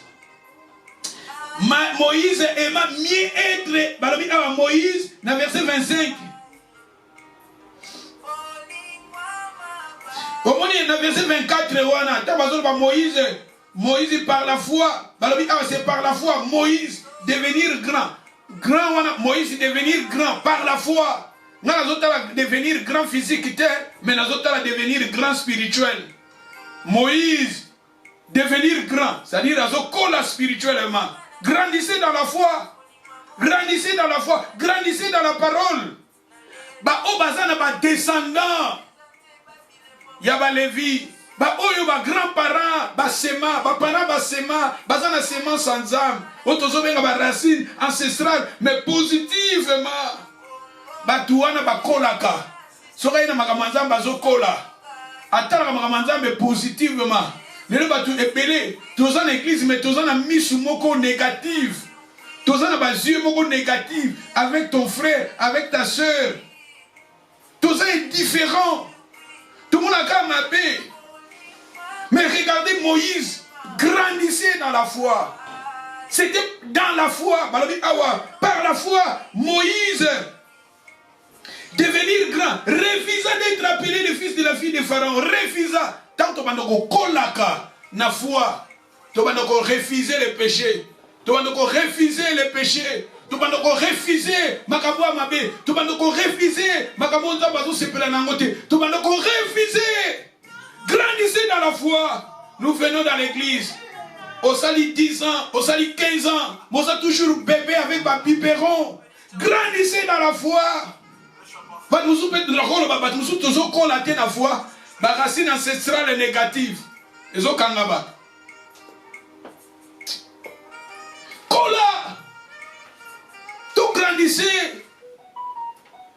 Moïse aima mieux être, balobi awa Moïse, dans verset 25. Au moins, dans verset 24, Moïse par la foi, c'est par la foi, Moïse devenir grand. Moïse devenir grand par la foi. Nous allons devenir grand physique, mais nous allons devenir grand spirituel. Moïse devenir grand, c'est-à-dire nous spirituellement. Grandissez dans la foi. Grandissez dans la foi. Grandissez dans la parole. Ba o bazana ba descendant. Ya ba Lévi. Ba oyo ba grand-parents ba sema, ba parents ba sema, bazana sema sans âme. Otozo benga ba racine ancestrale mais positivement. Ba tuana ba kolaka. Soka ina makamanza bazo kola. Atala makamanza mais positivement. Lelo batu epelé, tous en église mais tous en misu moko négative. Tous en ba yeux moko négative avec ton frère, avec ta sœur. Tous est différent. Tout le monde a qu'à m'appeler. Mais regardez Moïse, grandissait dans la foi. C'était dans la foi. Par la foi, Moïse, devenir grand, refusa d'être appelé le fils de la fille de Pharaon. Refusa. Tant que tu kolaka na foi, tu vas refuser le péché. Tu vas refuser le péché. Tu vas refuser makambo amabe. Tu vas refuser makambo nzambazo sepela nangote. Tu vas refuser. Grandissez dans la foi. Nous venons dans l'église. Au sali 10 ans, au sali 15 ans. Moi, ça toujours bébé avec ma biberon. Grandissez dans la foi. Nous sommes la foi. Ma racine ancestrale est négative. Les autres kangaba. Kola. Tout grandissez.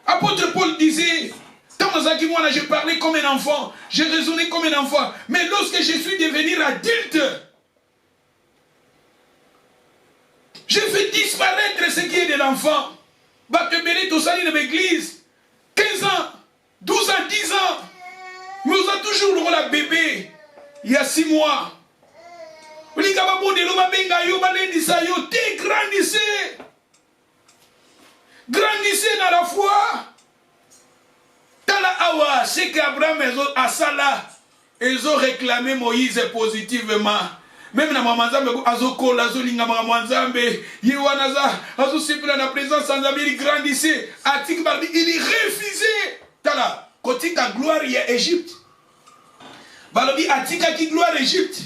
Apôtre Paul disait, moi, j'ai parlé comme un enfant, j'ai raisonné comme un enfant. Mais lorsque je suis devenu adulte, je fais disparaître ce qui est de l'enfant. Batebele Tosali de l'église, 15 ans, 12 ans, 10 ans. Mais on a toujours le rôle à bébé. Il y a 6 mois. Grandissez. Grandissez dans la foi. Tala awa, c'est qu'Abraham a sala. Ils ont réclamé Moïse positivement. Même na mamanzambe azokola azolinga mamanzambe yiwanaza azosepela na présence sans Nzambe, il grandissait. Atik barbi il refusait. Tala kotika gloire ya Égypte. Balobi atika ki gloire Égypte.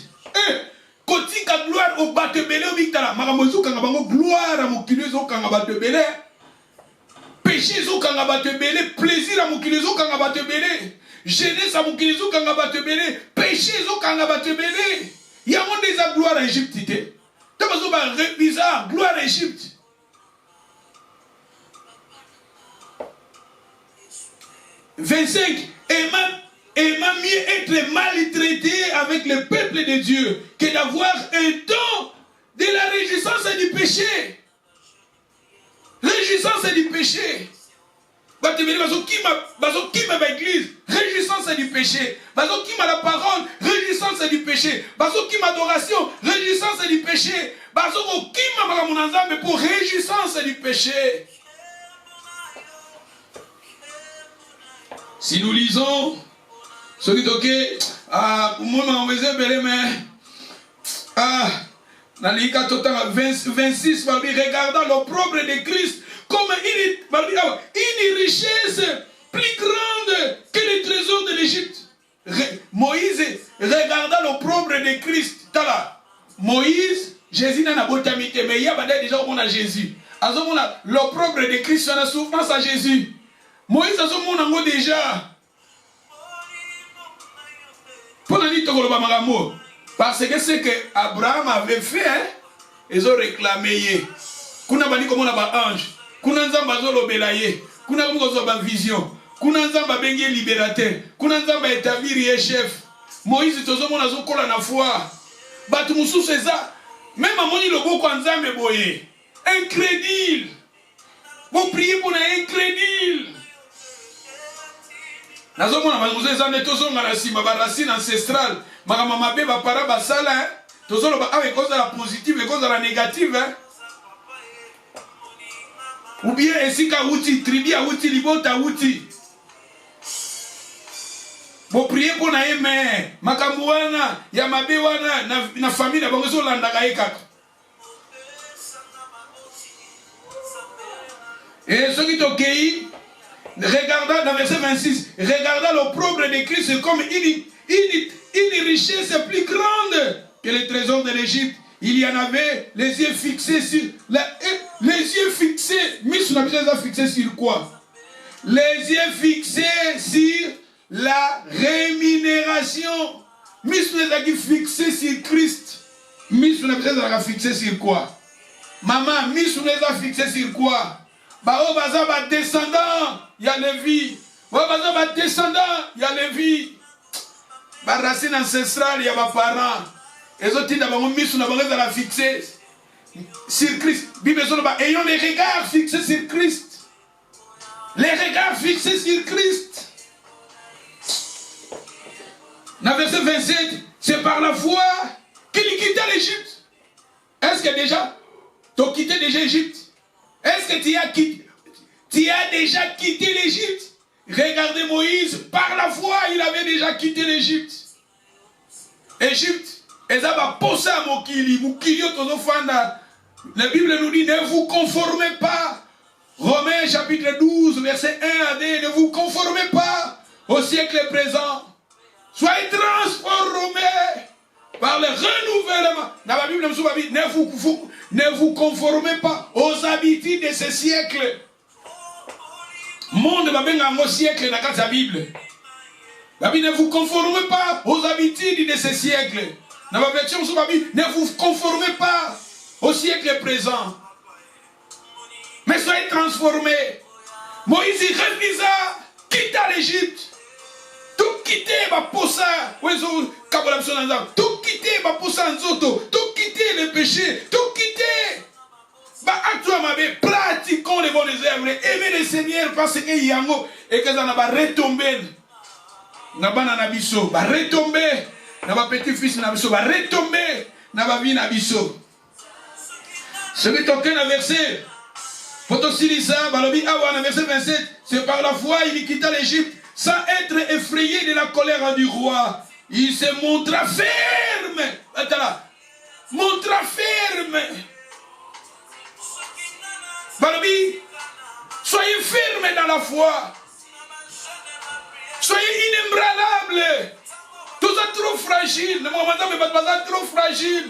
Kotika gloire au batebele obitala makamozu kanga bango gloire a mokilezo kanga batebele. Péché zo kanga batebele, plaisir a mokilezo kanga batebele. Jeunesse a mokilezo kanga batebele, péché zo kanga batebele. Il y a un des gloire à Égypte. Tu as bizarre, gloire à Égypte. « 25. Et m'a mieux être maltraité avec le peuple de Dieu que d'avoir un temps de la réjouissance du péché. » Réjouissance du péché. L'église, réjouissance du péché. Qui m'a la parole, réjouissance du péché. Qui m'a adoration, réjouissance du péché. Qui m'a mon ensemble pour réjouissance du péché. Si nous lisons, ce qui est ok, moi m'a envoyé dans les 26, regardant l'opprobre de Christ comme une richesse plus grande que les trésors de l'Égypte. Moïse regardant l'opprobre de Christ. Moïse, Jésus n'a pas botamité, mais il y a déjà on a Jésus. L'opprobre de Christ, la souffrance à Jésus. Moïse a son déjà. Parce que c'est que Abraham avait fait, hein, ils ont réclamé. Kuna bani comme on a ange. Kuna nzamba zolo belaye. Kuna ngozo ba vision. Kuna nzamba bengi libérateur. Kuna nzamba établir chef. Moïse tozo mona zo kola na foi. Batu mususu eza. Même amoni lobo kwa nzambe boye. Incrédule. Vous priez pour un incrédule. Nazomona mamuzo ezande tozo ngala sima ba racine ancestrale. Mama mabe ba para ba sala. Tozo lo ba avec cause la positive et cause la négative, hein. Ou bien esika outi, tribi a outi, libota outi. Vous priez pour na aimé, makambuana, yamabe wana, na famille na bangozo landaka ekaka. Et ce qui est ok, regardant dans verset 26, regardant l'opprobre de Christ comme une richesse plus grande que les trésors de l'Égypte. Il y en avait les yeux fixés sur les yeux fixés. Mais sur la fixé sur quoi? Les yeux fixés sur la rémunération. Mais sur les fixés sur Christ. Mais sur la fixé sur quoi? Maman, mais sur les fixé sur quoi? Bah oh baza ba descendant, il y a Lévi. Bah baza ba descendant, il y a Lévi. Bah racine ancestrale, il y a ma parents. Et autres d'abord mis sur la fixée sur Christ. Bible ayons les regards fixés sur Christ. Les regards fixés sur Christ. Dans verset 27, c'est par la foi qu'il quittait l'Égypte. Est-ce que déjà, tu as quitté déjà l'Égypte? Est-ce que tu as déjà quitté l'Égypte? Regardez Moïse, par la foi, il avait déjà quitté l'Égypte. Égypte. Et ça va poser à Mokili. La Bible nous dit, ne vous conformez pas. Romains chapitre 12, verset 1 à 2, ne vous conformez pas au siècle présent. Soyez transformés par le renouvellement. Dans la Bible, ne vous conformez pas aux habitudes de ce siècle. Monde va bien au siècle dans la Bible. La Bible, ne vous conformez pas aux habitudes de ce siècle. Dans la version sur la Bible, ne vous conformez pas au siècle présent. Mais soyez transformés. Moïse refisa, quitta l'Égypte. Tout quitter, tout quitter, tout quitter le péché, tout quitter. Pratiquons les bonnes œuvres, aimez le Seigneur parce que yango et que ça va retomber. Nabana nabiso, va retomber. Naba petit-fils nabiso, va retomber. Naba vie nabiso. Ce qui est au verset. Photosylisa, balobi awa, verset 27. C'est par la foi il quitta l'Égypte sans être effrayé de la colère du roi. Il se montra ferme. Attends, montra ferme. Balobi, soyez ferme dans la foi. Soyez inébranlables. Tout ça trop fragile. Ne m'en pas trop fragile.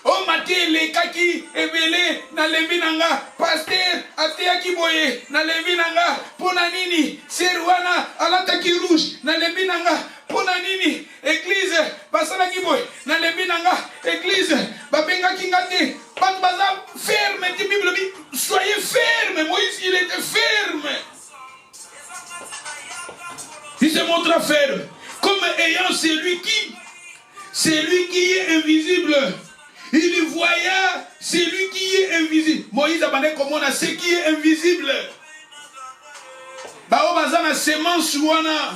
Oh Maté les kaki ebele na levi nanga pasteur atea kiboye na levi nanga pona nini serwana alata ki rouge na levi nanga pona nini église basala kiboye na levi nanga église babenga kingate pas baza ferme ti Bible dit soyez ferme. Moïse il était ferme. Il se montra ferme comme ayant celui qui est invisible. Il voyait celui qui est invisible. Moïse a demandé comment on a ce qui est invisible. Bao bazana semence wana.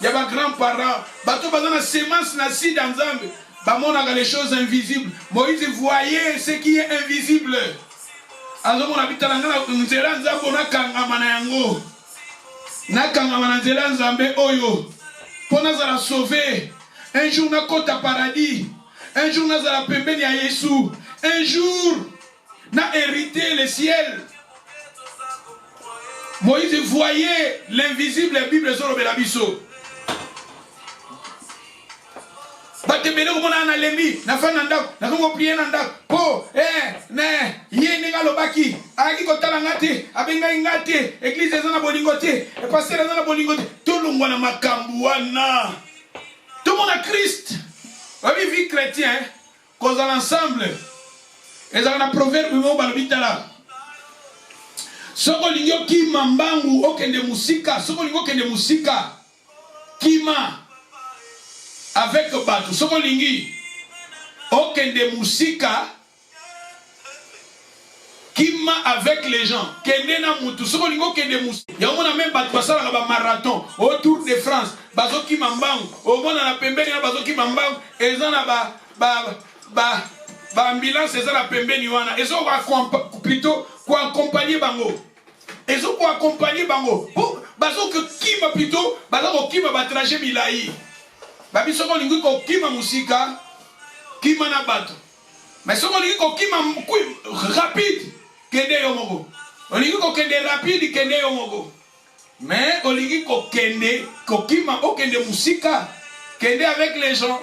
Il y a des grands-parents. Bato bazana semence nasi dans Zambie. Bamona les choses invisibles. Moïse voyait ce qui est invisible. Alors on habite dans la nzela nzambo na kangama na yango. Na kangama na nzela nzambe oyo. Pona za la sauver. Un jour na kota paradis. Un jour, nous allons péber à Jésus. Un jour, nous allons hériter le ciel. Moïse voyait l'invisible, la Bible sur le Bélabiso. alobaki ayaki kotala nga te abengai nga te église eza na bolingo te pasteur eza na bolingo te tolongwa na makambo wana tomona Christ babi vie chrétien kozala ensemble ezala na proverbe mo balobi tala soko olingi okima mbangu okende musika soko olingi okende musika kima avec bato soko olingi okende musika kima avec les gens kende na mutu soko olingi okende musika yaomona même bato basalaka bamarathon autour de France bazokima mbangu omona na pembeni na bazokima mbangu eza na ambulance eza na pembeni wana ezo plutôt accompagner bango ezo accompagner bango bazokima plutôt bazokima batrajet milai babi soko olingi kokima musika kima na bato mais soko olingi kokima rapide kende yo moko olingi kokende rapide kende yo moko mais olingi kokima okende musika kende avec les gens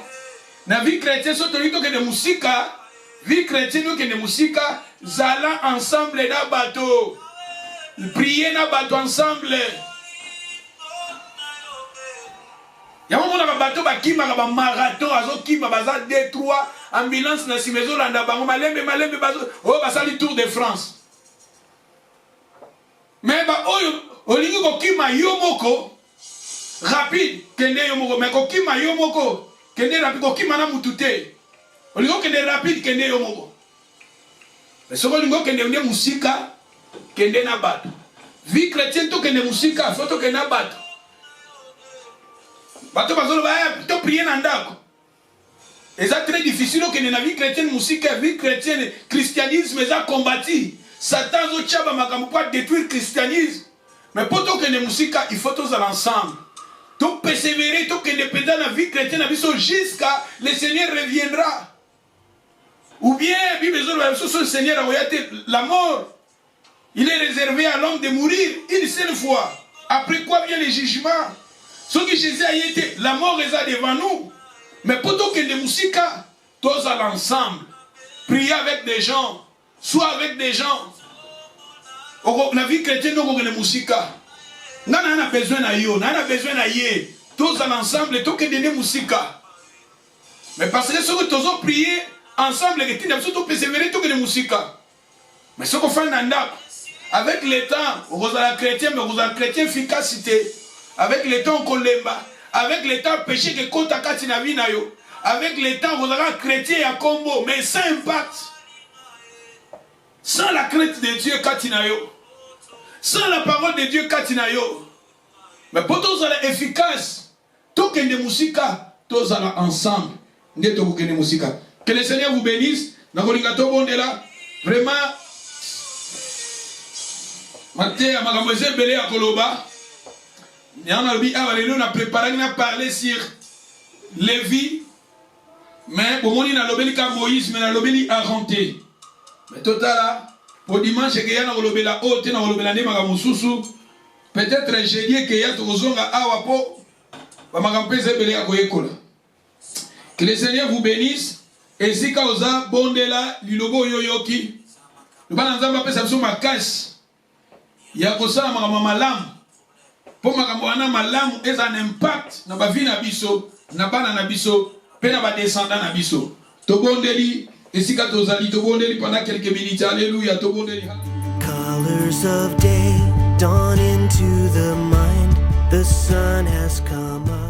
na vie chrétienne soto olingi kokende musika vie chrétienne okende musika zala ensemble na bato prier na bato ensemble yamo mona bato bakimaka ba marathon azokima baza 2-3 ambulance na simezo landa bango malembe bazo basali Tour de France mais oyo olingi kokima yo moko rapide kende yo moko mais kokima yo moko kende rapide kokima na mutu te olingi kende rapide kende yo moko mais soko olingi kende ne musika kende na bato vie chrétienne to kende musika foto kende na bato bato bazolo baya to prier na ndako eza très difficile okende na vie chrétienne musika vie chrétienne christianisme eza combattu Satan zo tchaba makambo pour détruire christianisme mais pour to kende musika il faut tous ensemble to persévérer to kende pendant la vie chrétienne abiso jusqu'à le Seigneur reviendra ou bien bible zo le Seigneur a voyé la mort il est réservé à l'homme de mourir une seule fois après quoi vient le jugement. Ce que Jésus a été, la mort est devant nous. Mais plutôt que de musique, tous à l'ensemble, prier avec des gens, soit avec des gens. La vie chrétienne, nous avons de musique. Nous avons besoin de yo, nous avons besoin de yé. Tous à l'ensemble, tous que de musique. Mais parce que ce que tous ont prié ensemble, que tu as persévérer, tous que de musique. Mais ce qu'on fait avec le temps, vous avez chrétien, mais vous avez chrétien efficacité. Avec le temps kolemba, avec le temps péché que compte à Katinavi nayo, avec le temps vous avez chrétien à combo, mais sans impact, sans la crainte de Dieu Katinayo, sans la parole de Dieu Katinayo. Mais pour tous aller efficace, tout que de musika, tous aller ensemble, ne tout que de musika. Que le Seigneur vous bénisse. Nakolingato bondela, vraiment. Maté à Magamose Belé à Koloba. On a préparé à parler sur Lévi, mais pour moi, on a l'obéli à Moïse, mais on a l'obéli à Ranté. Mais total, pour dimanche, il y a l'obéli à Haute, il y a l'obéli à Nemagamoussou. Peut-être jeudi, il y a l'obéli à Awapo, que le Seigneur vous bénisse. Et si Kaoza, Bondela, Lilobo Yoyoki, le Bananzamba peut s'absouer ma casse. Il y a Kosa, Malam. Pour makamboana malamu est un impact na ba vie na biso na bana na biso pe na ba descendant na biso to bondeli esika tozali to bondeli pendant quelques minutes. Alléluia to bondeli. Colors of day dawn into the mind, the sun has come up.